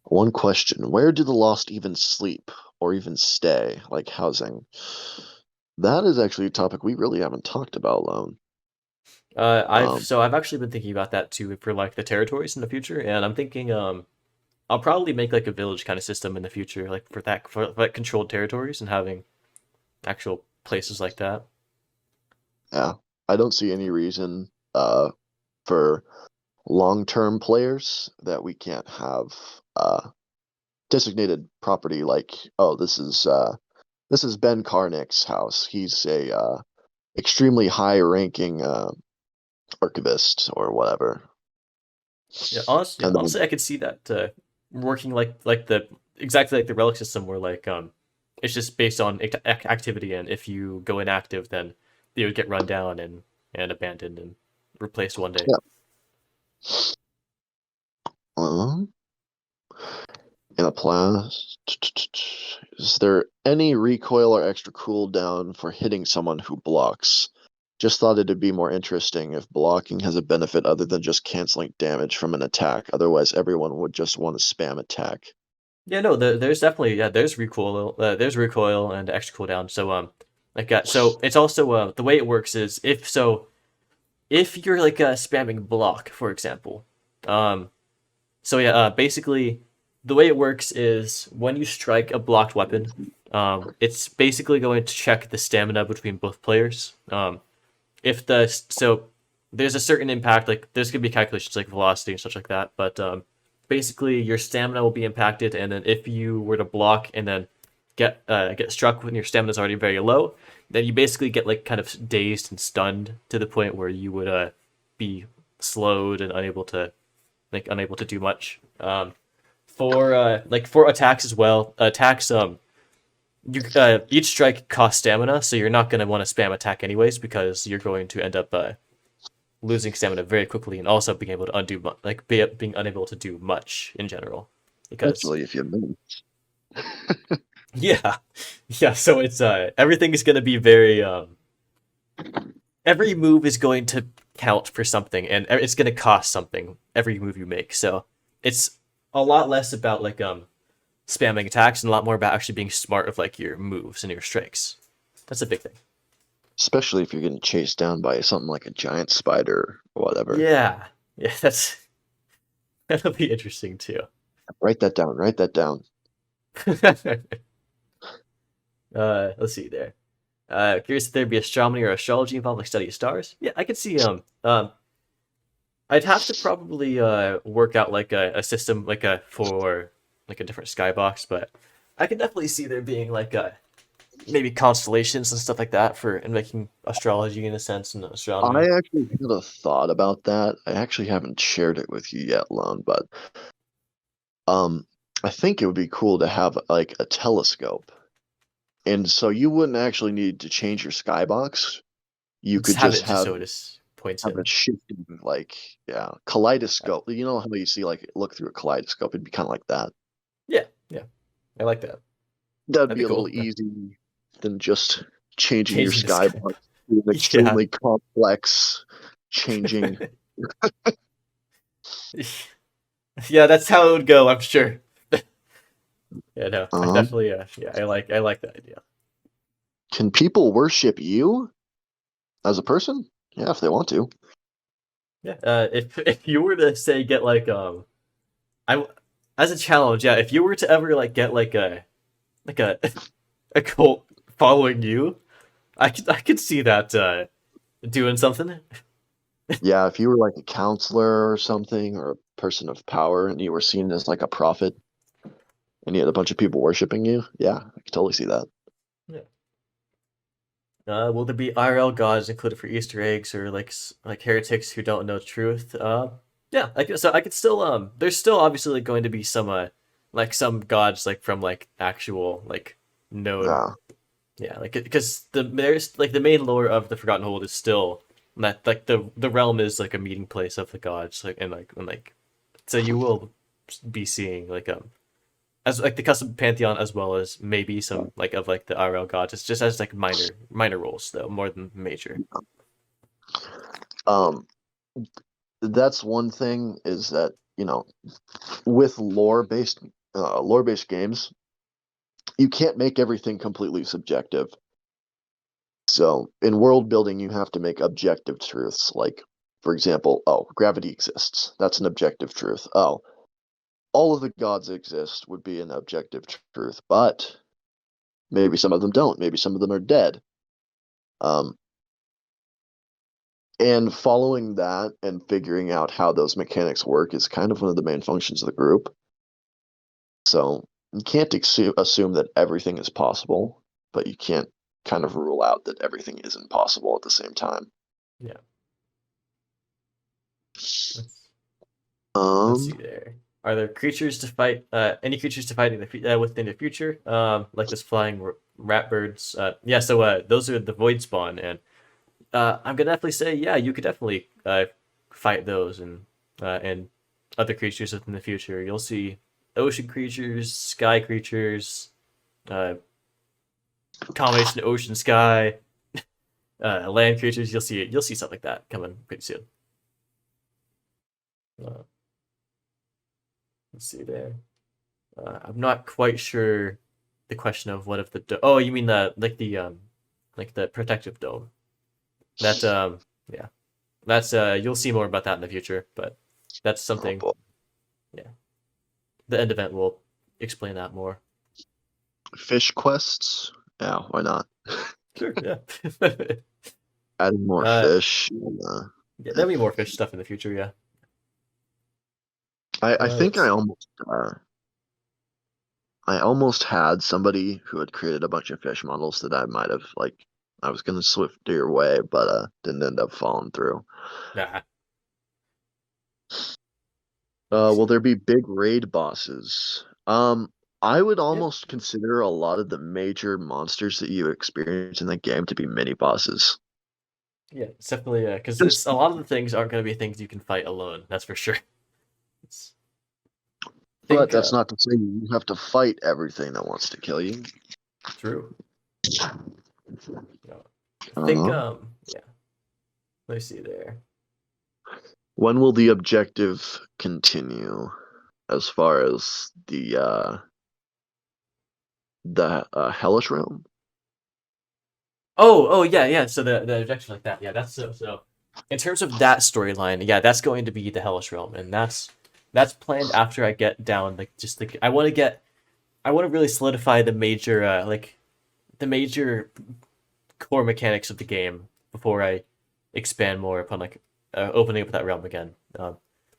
One question: where do the lost even sleep or even stay, like housing? That is actually a topic we really haven't talked about, Lone. Um, I've actually been thinking about that too for like the territories in the future, and I'm thinking I'll probably make like a village kind of system in the future, like for like controlled territories and having actual places like that. yeah, I don't see any reason for long-term players that we can't have designated property like, oh, this is Ben Karnick's house. He's a extremely high-ranking archivist or whatever. Yeah, And then honestly, I could see that working like the exactly like the relic system, where like it's just based on activity, and if you go inactive, then they would get run down and abandoned and replaced one day. yeah. Um, in a plan, is there any recoil or extra cooldown for hitting someone who blocks? Just thought it'd be more interesting if blocking has a benefit other than just canceling damage from an attack. Otherwise, everyone would just want to spam attack. Yeah, no, there's definitely there's recoil and extra cooldown. So so it's also the way it works is if you're like spamming block, for example, um, so yeah, basically, the way it works is when you strike a blocked weapon, it's basically going to check the stamina between both players. If the so there's a certain impact, like there's gonna be calculations like velocity and such like that, but basically your stamina will be impacted, and then if you were to block and then get struck when your stamina is already very low, then you basically get like kind of dazed and stunned to the point where you would be slowed and unable to do much. For for attacks as well, attacks you each strike costs stamina, so you're not gonna want to spam attack anyways because you're going to end up losing stamina very quickly and also being able to being unable to do much in general because Especially if you move. yeah yeah so it's everything is gonna be very every move is going to count for something and it's going to cost something every move you make, so it's a lot less about like spamming attacks and a lot more about actually being smart with like your moves and your strikes. That's a big thing. Especially if you're getting chased down by something like a giant spider or whatever. Yeah, yeah, that'll be interesting too. Write that down. Write that down. Let's see there. Curious if there'd be astronomy or astrology involved, like study of stars. Yeah, I could see I'd have to probably work out like a system like a for like a different skybox, but I could definitely see there being like maybe constellations and stuff like that for and making astrology in a sense and I astronomy. actually had a thought about that. I actually haven't shared it with you yet, Lone, but um, I think it would be cool to have like a telescope. And so you wouldn't actually need to change your skybox. You Just could have just it just have so it just points a in. shifting like Uh, kaleidoscope. You know how you see like look through a kaleidoscope? It'd be kind of like that. yeah, yeah, I like that. That'd That'd be be a little cool. easy than just changing your Changing the sky. skybox to an Yeah. extremely complex changing. Yeah, that's how it would go, I'm sure. Yeah, no, I Um, definitely yeah, I like that idea. can people worship you as a person? Yeah, if they want to. Yeah, if you were to say get like I as a challenge, yeah, if you were to ever like get like a a cult following you, I could see that doing something. Yeah, if you were like a counselor or something or a person of power and you were seen as like a prophet and you had a bunch of people worshiping you, yeah, I could totally see that. Yeah. Will there be IRL gods included for Easter eggs or like heretics who don't know truth? Yeah, I could still there's still obviously going to be some like some gods like from like actual like known. Yeah. Yeah, like because there's like the main lore of the Forgotten Hold is still that like the realm is like a meeting place of the gods like so you will be seeing like as like the custom pantheon as well as maybe some like of like the IRL gods. It's just as like minor roles though more than major. Um, that's one thing is that, with lore-based games, you can't make everything completely subjective. So in world building, you have to make objective truths. Like, for example, oh, gravity exists. That's an objective truth. Oh, all of the gods exist would be an objective truth, but maybe some of them don't. Maybe some of them are dead. Um, and following that and figuring out how those mechanics work is kind of one of the main functions of the group. So you can't assume that everything is possible, but you can't kind of rule out that everything isn't possible at the same time. Yeah. Let's let's see Um, there. Are there creatures to fight? Any creatures to fight in within the future? Like this flying rat birds. Yeah. So those are the void spawn, and I'm gonna definitely say yeah, you could definitely fight those and other creatures within the future. You'll see ocean creatures, sky creatures, uh, combination of ocean sky, land creatures. You'll see stuff like that coming pretty soon. Uh, let's see there. I'm not quite sure the question of what if oh you mean like the protective dome that yeah that's you'll see more about that in the future but that's oh something boy. yeah the end event will explain that more. Fish quests? Yeah, why not? Sure, yeah. Adding more uh fish. yeah there'll be more fish stuff in the future, yeah. I think Let's see. I almost had somebody who had created a bunch of fish models that I might have like I was gonna swift your way, but didn't end up falling through. Nah, let's Will see. there be big raid bosses? I would Yeah, almost consider a lot of the major monsters that you experience in the game to be mini bosses. yeah, it's definitely because Just, it's a lot of the things aren't going to be things you can fight alone, that's for sure. It's, I but think that's not to say you have to fight everything that wants to kill you. true. No. I think Uh, yeah. Let me see there. when will the objective continue as far as the hellish realm? Oh, yeah, yeah. So the objection like that, yeah. That's so. In terms of that storyline, yeah, that's going to be the Hellish Realm, and that's planned after I get down like just like I want to really solidify the major the major core mechanics of the game before I expand more upon opening up that realm again.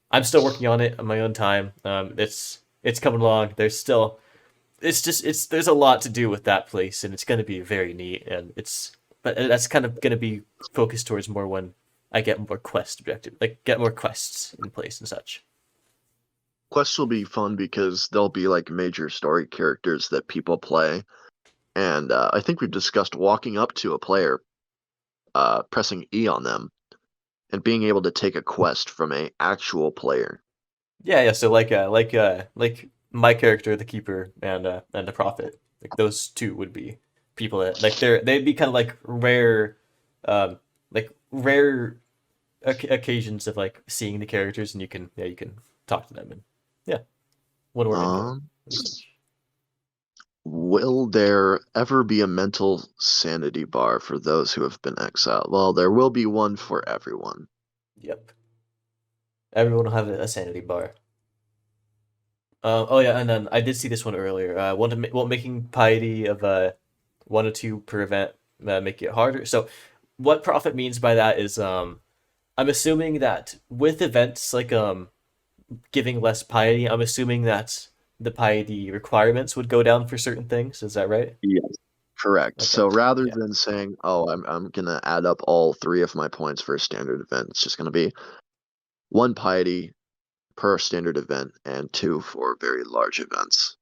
I'm still working on it on my own time. It's coming along. It's there's a lot to do with that place, and it's going to be very neat. And but that's kind of going to be focused towards more when I get more quest objective, like get more quests in place and such. Quests will be fun because they'll be like major story characters that people play. And I think we've discussed walking up to a player, pressing E on them, and being able to take a quest from a actual player. Yeah, yeah. So like my character, the keeper, and the prophet. Like those two would be people that they'd be kind of like rare occasions of like seeing the characters, and you can talk to them and yeah, what we're into. Um, will there ever be a mental sanity bar for those who have been exiled? Well, there will be one for everyone. Yep, everyone will have a sanity bar. Oh yeah, and then I did see this one earlier. Making piety of 1 or 2 per event make it harder. So, what Prophet means by that is I'm assuming that with events like giving less piety, I'm assuming that the piety requirements would go down for certain things. Is that right? Yes, correct. Okay. So rather Yeah. than saying, "Oh, I'm gonna add up all 3 of my points for a standard event," it's just gonna be 1 piety per standard event and 2 for very large events.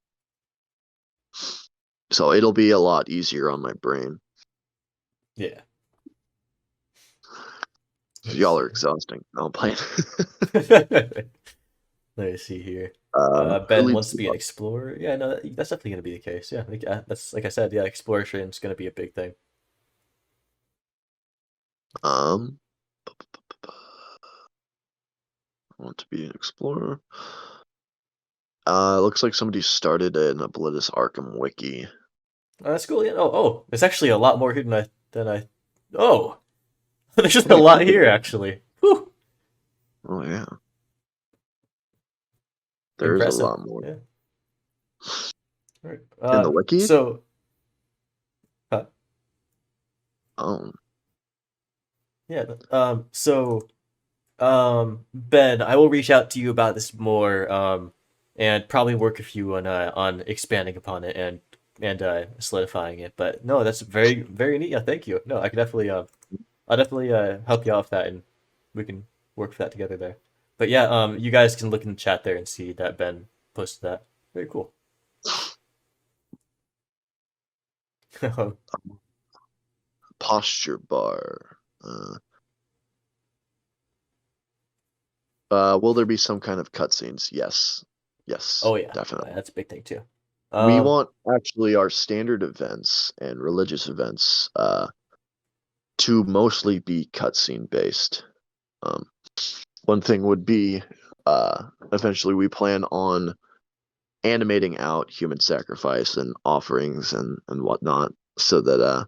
So it'll be a lot easier on my brain. Yeah. Let's Y'all are see. exhausting. No, I'm playing. Let me see here. Who Ben leads wants to the be an explorer. Yeah, no, that's definitely going to be the case. Yeah, that's like I said. Yeah, exploration is going to be a big thing. Um, I want to be an explorer. Looks like somebody started an Oblivious Arkham wiki. That's cool. Yeah. Oh, there's actually a lot more here than I. Oh, there's just a lot here actually. Whew. Oh yeah, there's a Impressive. lot more Yeah. All right. in the wiki. So, uh, Oh, yeah. Ben, I will reach out to you about this more. And probably work with you on expanding upon it and solidifying it. But no, that's very very neat. Yeah, thank you. No, I can definitely I'll definitely help you out with that, and we can work with that together there. But yeah, you guys can look in the chat there and see that Ben posted that. Very cool. posture bar. Will there be some kind of cutscenes? Yes, yes, Oh yeah, definitely. that's a big thing too. We Um, want actually our standard events and religious events to mostly be cutscene based. Um, one thing would be eventually we plan on animating out human sacrifice and offerings and whatnot so that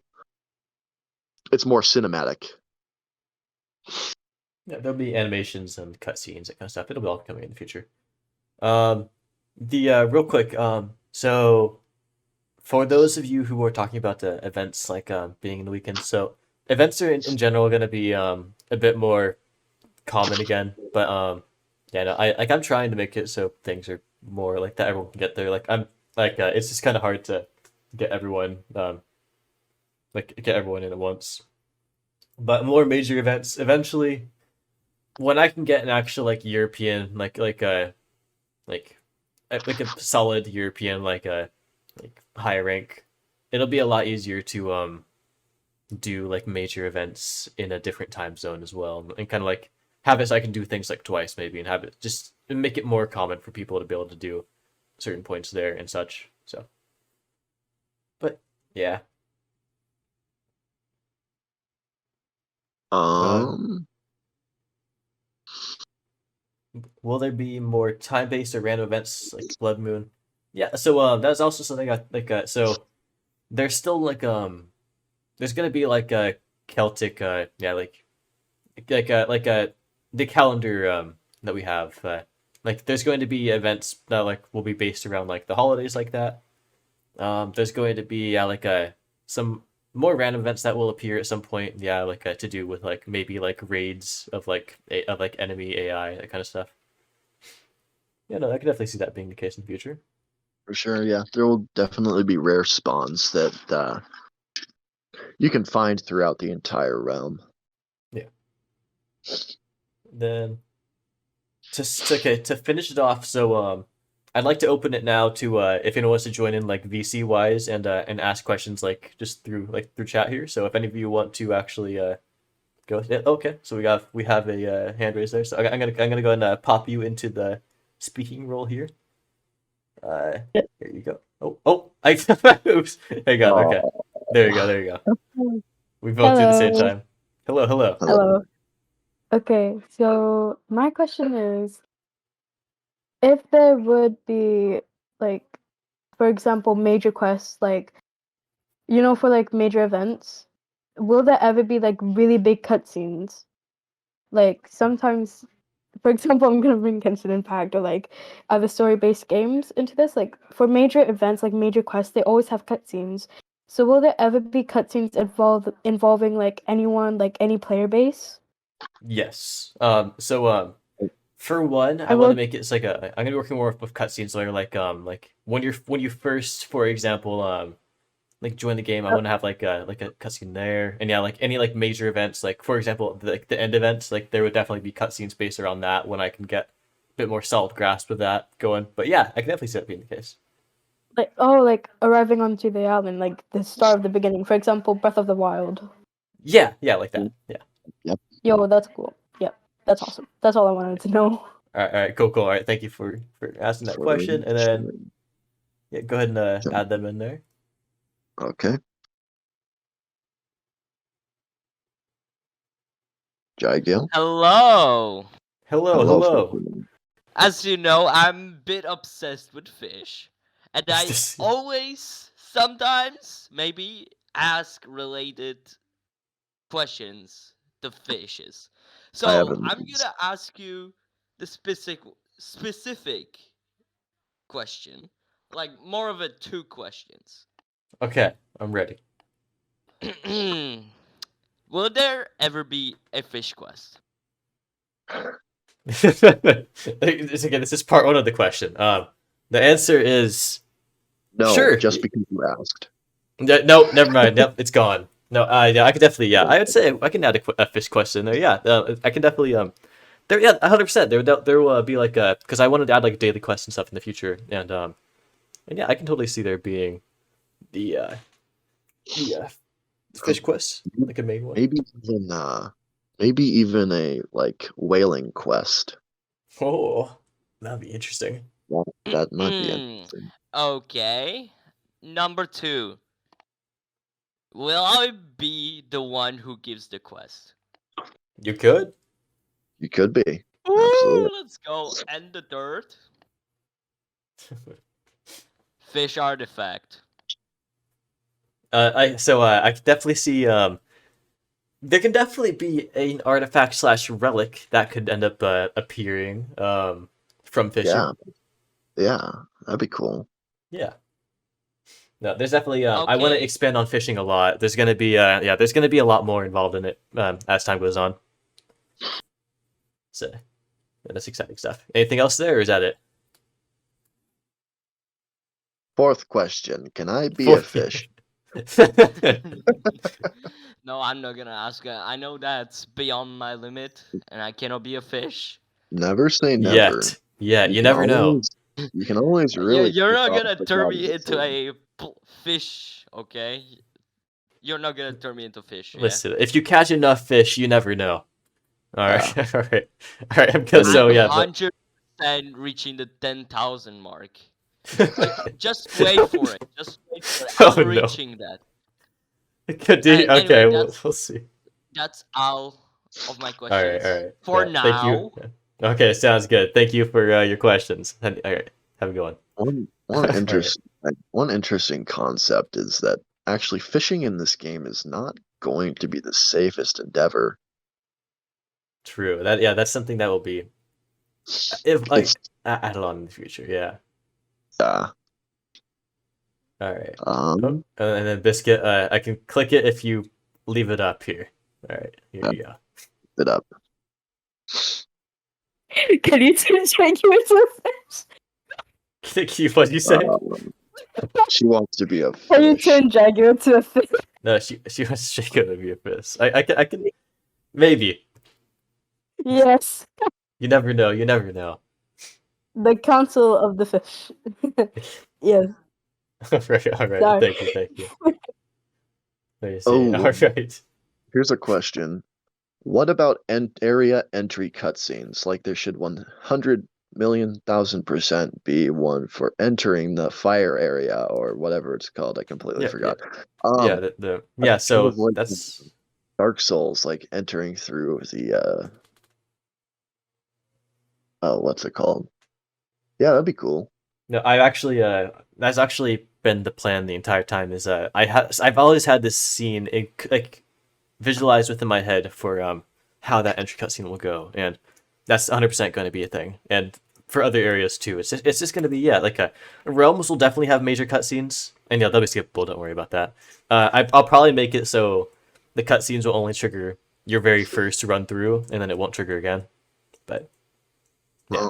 it's more cinematic. yeah, there'll be animations and cutscenes, that kind of stuff. It'll be all coming in the future. Um, the real quick, so for those of you who are talking about the events like being in the weekend, so events are in general going to be a bit more common again, but yeah, no, I'm trying to make it so things are more like that everyone can get there. Like I'm like it's just kind of hard to get everyone get everyone in at once. But more major events eventually when I can get an actual like European like like a solid European like high rank, it'll be a lot easier to do like major events in a different time zone as well, and kind of like have it so I can do things like twice maybe, and have it just make it more common for people to be able to do certain points there and such. So, but yeah, uh, Um, will there be more time based or random events like Blood Moon? Yeah, so that's also something I like. So there's still there's gonna be like a Celtic yeah like the calendar that we have like there's going to be events that like will be based around like the holidays like that, There's going to be some more random events that will appear at some point. Yeah, to do with like maybe like raids of like enemy AI, that kind of stuff. Yeah, no, I could definitely see that being the case in the future. For sure, yeah. There will definitely be rare spawns that you can find throughout the entire realm. Yeah. Then to finish it off, so I'd like to open it now to if anyone wants to join in like VC wise and ask questions like just through chat here. So if any of you want to actually go, yeah, okay. So we have a hand raised there. So I'm gonna go and pop you into the speaking role here. Here you go. Oh, I oops. There you go. Okay, there you go. There you go. We both do it at the same Hello. time. Hello, hello. Hello. Okay, so my question is, if there would be like, for example, major quests, like, for like major events, will there ever be like really big cutscenes? Like sometimes, for example, I'm gonna bring Genshin Impact or like other story-based games into this. Like for major events, like major quests, they always have cutscenes. So will there ever be cutscenes involving like anyone, like any player base? Yes. For one, I I want to will. make it it's like I'm gonna be working more with cutscenes where like when you first, for example, like join the game, I want to have like a cutscene there, and yeah, like any like major events, like for example, the end events, like there would definitely be cutscenes based around that when I can get a bit more solid grasp of that going. But yeah, I can definitely see that being the case. Like arriving onto the island, like the start of the beginning. For example, Breath of the Wild. Yeah, like that. Yeah. Yep. Yo, that's cool. Yep, that's awesome. That's all I wanted to know. All right, cool. All right, thank you for asking that For question, and then sure. yeah, go ahead and Jump. add them in there. Okay. Jygale. Hello. Hello, Hello. hello. As you know, I'm a bit obsessed with fish. And I This- always, sometimes, maybe ask related questions to fishes. I So haven't. I'm gonna ask you the specific question. Like more of a two questions. Okay, I'm ready. Will there ever be a fish quest? Again, this is part one of the question. The answer is No, sure. just because you asked. No, never mind. Yep, it's gone. No, yeah, I could definitely. Yeah, I would say I can add a fish question there. Yeah, I can definitely. There, yeah, 100%. There will be like because I wanted to add like daily quests and stuff in the future, and yeah, I can totally see there being the fish quest, like a main one. Maybe even a like whaling quest. Oh, that'd be interesting. That might be interesting. Okay. Number 2. Will I be the one who gives the quest? You could. You could be. Woo, Absolutely. let's go. And the third? Fish artifact. I could definitely see there can definitely be an artifact slash relic that could end up appearing from fishing. Yeah, that'd be cool. Yeah. No, there's definitely I want to Okay. expand on fishing a lot. There's gonna be there's gonna be a lot more involved in it as time goes on. So yeah, that's exciting stuff. Anything else there, or is that it? Fourth question: can I be a Fourth- fish? No, I'm not gonna ask. I know that's beyond my limit, and I cannot be a fish. Never say never. Yeah, you can never know. always- You can always really. You're not pick gonna off the turn guy me that's into in. a fish, okay? You're not gonna turn me into fish. Yeah? Listen, if you catch enough fish, you never know. All right, Yeah. all right, all right. I'm good. So I'm yeah, but 100% reaching the 10,000 mark. Like, just wait for it. Just wait for it. Oh, I'm no. reaching that. could do. Anyway, Okay, we'll that's- see. That's all of my All questions. right. For Yeah, now. Thank you. Okay, sounds good. Thank you for your questions. All right, have a good one. One interesting concept is that actually fishing in this game is not going to be the safest endeavor. True. That's something that will be if like It's added on in the future. Yeah. uh, All right. Oh, Um, and then Biscuit, I can click it if you leave it up here. All right, here you go. it up. Can you turn Jaguar into a fish? What'd you say? She wants to be a Can you fish. turn Jaguar into a fish? No, she wants Shaco to be a fish. I can maybe. Yes. You never know. You never know. The Council of the Fish. Yes. All right. Sorry. Thank you. Let me see. Oh, All right. here's a question. What about area entry cutscenes? Like there should 100,000,000% be one for entering the fire area or whatever it's called. I completely Yeah. forgot. Yeah. Um, Yeah. kind So of like that's Dark Souls, like entering through the oh, what's it called? Yeah, that'd be cool. no. I've actually that's actually been the plan the entire time. Is I've always had this scene like visualized within my head for how that entry cutscene will go, and that's 100% going to be a thing. And for other areas too, it's just going to be like realms will definitely have major cutscenes, and yeah, they'll be skippable. Don't worry about that. I'll probably make it so the cutscenes will only trigger your very first run through, and then it won't trigger again. But yeah.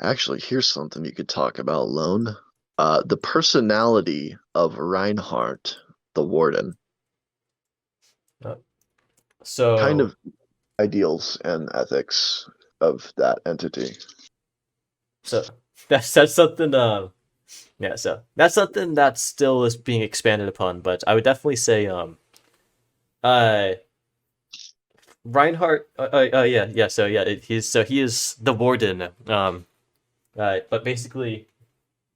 Actually, here's something you could talk about, Lone. The personality of Reinhardt, the Warden. So Kind of ideals and ethics of that entity. So that's something. Yeah. So that's something that still is being expanded upon. But I would definitely say uh, Reinhardt. Yeah. So yeah, he is the warden. But basically,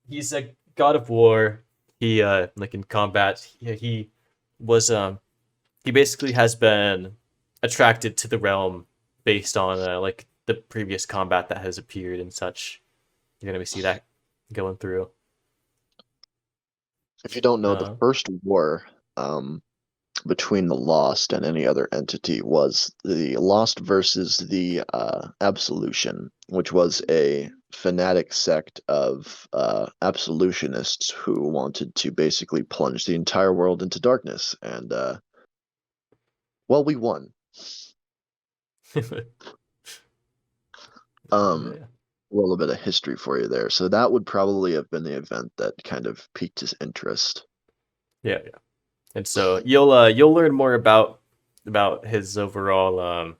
he's a god of war. He like in combat, he was he basically has been attracted to the realm based on like the previous combat that has appeared and such. You're gonna see that going through. If you don't know, the Uh, first war between the Lost and any other entity was the Lost versus the Absolution, which was a fanatic sect of absolutionists who wanted to basically plunge the entire world into darkness. And, well, we won. Um, yeah. a little bit of history for you there. So that would probably have been the event that kind of piqued his interest. Yeah. And so you'll learn more about his overall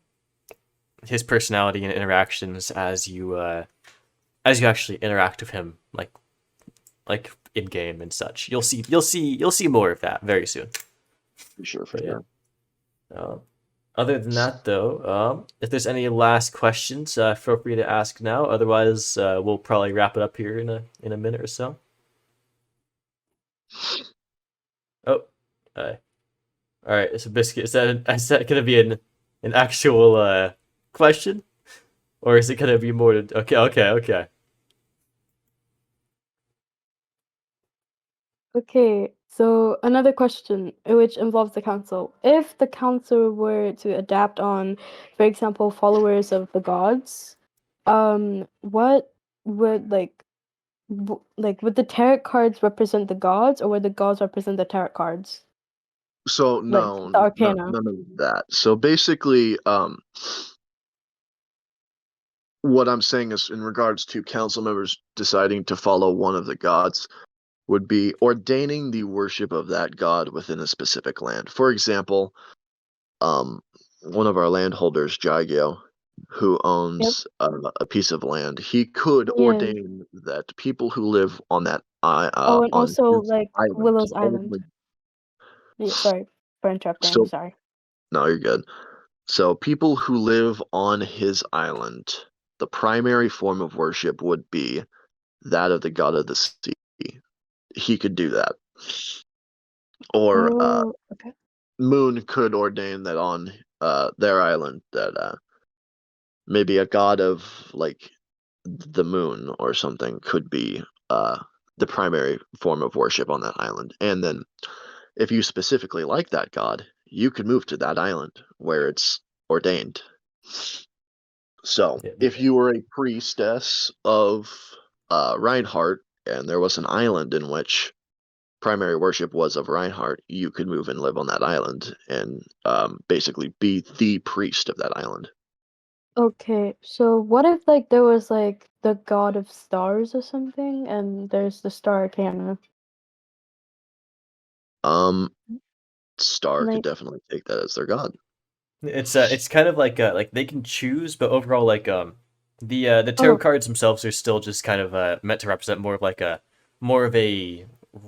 his personality and interactions as you actually interact with him like in game and such. You'll see more of that very soon. For sure, for But yeah. sure. Other than that, though, if there's any last questions, feel free to ask now. Otherwise, we'll probably wrap it up here in a minute or so. Oh, all right. So, Biscuit, is that gonna be an actual question, or is it gonna be more? Okay. Okay, so another question which involves the council. If the council were to adapt on, for example, followers of the gods, what would like would the tarot cards represent the gods, or would the gods represent the tarot cards? So Like no, the arcana. none of that. So basically, what I'm saying is in regards to council members deciding to follow one of the gods would be ordaining the worship of that god within a specific land. For example, um, one of our landholders, Jagyo, who owns a piece of land, he could Yeah. ordain that people who live on that Oh, and on also his like island Willow's Island. only. Yeah, sorry for interrupting. So Sorry. no, you're good. So people who live on his island, the primary form of worship would be that of the god of the sea. He could do that. Or Oh, okay. Moon could ordain that on their island that maybe a god of like the moon or something could be the primary form of worship on that island. And then if you specifically like that god, you could move to that island where it's ordained. So Yeah. if you were a priestess of Reinhardt and there was an island in which primary worship was of Reinhardt, you could move and live on that island and basically be the priest of that island. Okay, so what if like there was like the god of stars or something, and there's the star arcana? Star could Like, definitely take that as their god. It's kind of like they can choose, but overall the tarot oh, cards themselves are still just kind of meant to represent more of a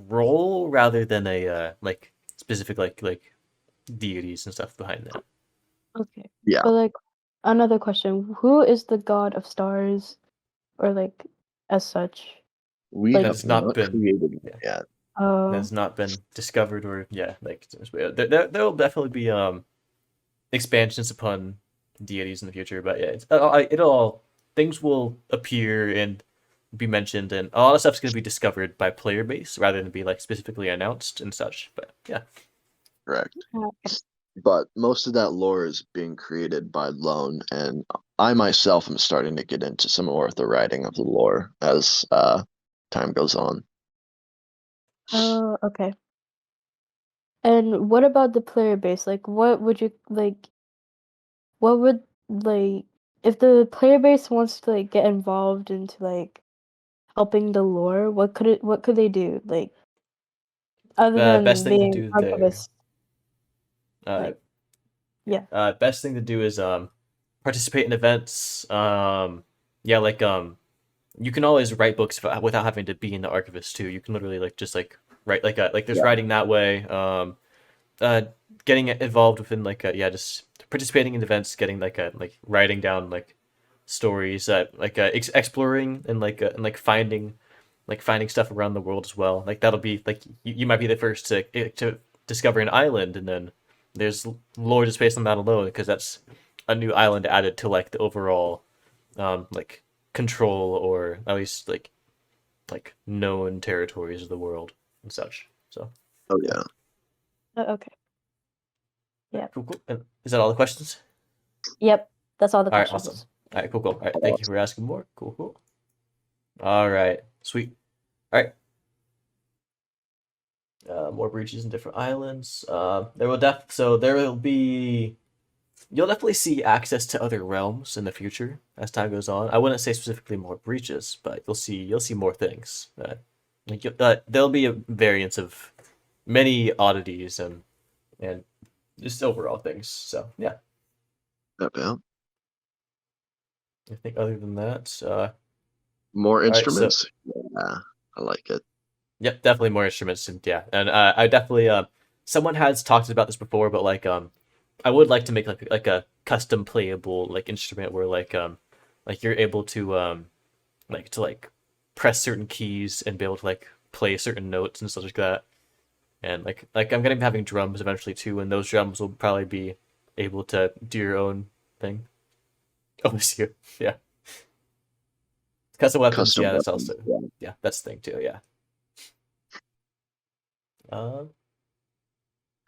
role rather than a like specific like deities and stuff behind that. okay. Yeah. But like another question, who is the god of stars, or like as such? We Like- have That's not not been- created it yeah. yet. Oh, Has not been discovered or there will definitely be expansions upon deities in the future, but yeah, it'll all things will appear and be mentioned, and a lot of stuff's going to be discovered by player base rather than be like specifically announced and such. But yeah, Correct. okay. But most of that lore is being created by Lone, and I myself am starting to get into some more of the writing of the lore as time goes on. Oh, okay. And what about the player base? Like, what would you like? What would like if the player base wants to like get involved into like helping the lore? What could they do? Like, other the best than thing to being do there, archivists? uh, Yeah. best thing to do is participate in events. Yeah, like you can always write books without having to be in the archivist too. You can literally like just like write like there's Yeah. writing that way. Getting involved within just participating in events, getting like writing down like stories, exploring and finding stuff around the world as well. Like that'll be like you might be the first to discover an island, and then there's lore just based on that alone because that's a new island added to like the overall like control or at least like known territories of the world and such. So Oh yeah. Okay. Yeah. cool. And is that all the questions? Yep. That's all the All right, questions. awesome. All right, cool. All right, thank you for asking more. Cool. All right, sweet. All right. More breaches in different islands. There will be. You'll definitely see access to other realms in the future as time goes on. I wouldn't say specifically more breaches, but you'll see more things. There'll be a variance of many oddities and just overall things. So yeah, Yeah. I think other than that, More right, so- instruments. Yeah, I like it. yep, definitely more instruments and yeah, and I definitely someone has talked about this before, but I would like to make like a custom playable like instrument where like you're able to like press certain keys and be able to like play certain notes and stuff like that. And like I'm gonna be having drums eventually too, and those drums will probably be able to do your own thing. Oh, this you, yeah. Custom weapons, Custom yeah, that's weapons, also yeah. yeah, that's the thing too, yeah.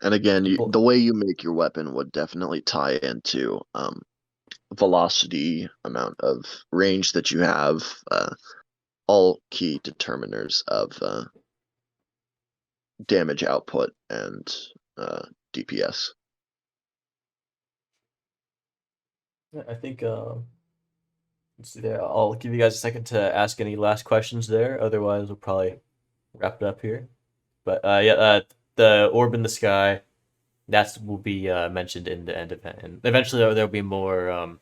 And again, Cool. the way you make your weapon would definitely tie into velocity, amount of range that you have, all key determiners of damage output and DPS. Yeah, I think let's see there. I'll give you guys a second to ask any last questions there. Otherwise, we'll probably wrap it up here. But the orb in the sky, that will be mentioned in the end event, and eventually there'll be more.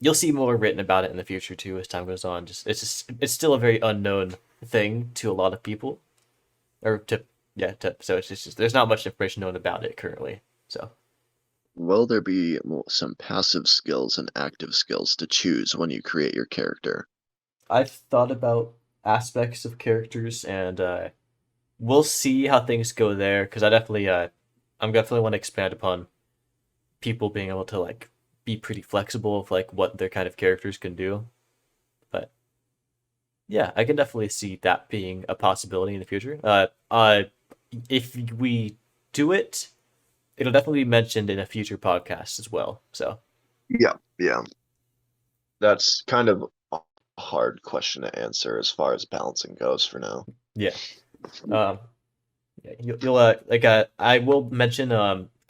You'll see more written about it in the future too as time goes on. It's still a very unknown thing to a lot of people, or so it's just there's not much information known about it currently. So Will there be some passive skills and active skills to choose when you create your character? I've thought about aspects of characters, and we'll see how things go there. Because I'm definitely want to expand upon people being able to like be pretty flexible of like what their kind of characters can do. But yeah, I can definitely see that being a possibility in the future. If we do it, it'll definitely be mentioned in a future podcast as well. So Yeah. That's kind of a hard question to answer as far as balancing goes for now. yeah. Um, you'll I will mention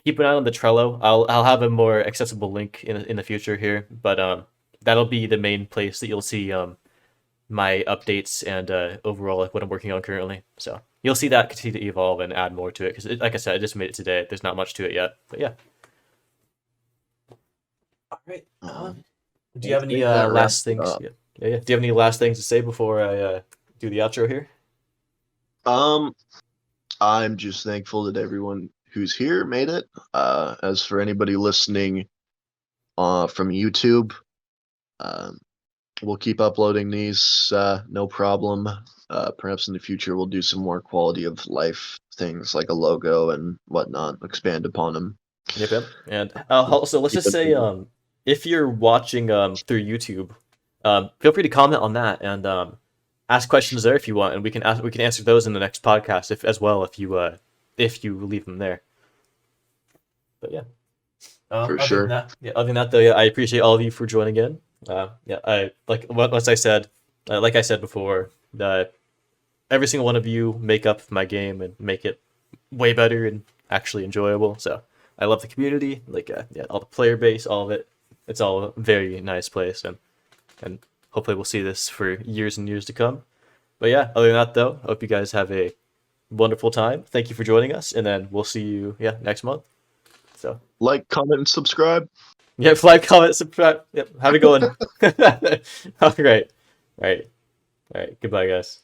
keep an eye on the Trello. I'll have a more accessible link in the future here, but that'll be the main place that you'll see my updates and overall like what I'm working on currently. So you'll see that continue to evolve and add more to it because, like I said, I just made it today. There's not much to it yet, but yeah. All right. Do you have any that last wraps things? up. Yeah. Do you have any last things to say before I do the outro here? I'm just thankful that everyone who's here made it. As for anybody listening from YouTube, we'll keep uploading these, no problem. Perhaps in the future we'll do some more quality of life things like a logo and whatnot, expand upon them. Yep. And also, let's just say, if you're watching through YouTube, feel free to comment on that and ask questions there if you want, and we can answer those in the next podcast if you leave them there. But yeah, For sure. Other than that, though, yeah, I appreciate all of you for joining in. I like I said before, every single one of you make up my game and make it way better and actually enjoyable. So I love the community, all the player base, all of it. It's all a very nice place, and hopefully we'll see this for years and years to come. But yeah, other than that, though, I hope you guys have a wonderful time. Thank you for joining us, and then we'll see you next month. So Like, comment, and subscribe. yeah, like, comment, subscribe. Yep, have a good one. All right. Goodbye, guys.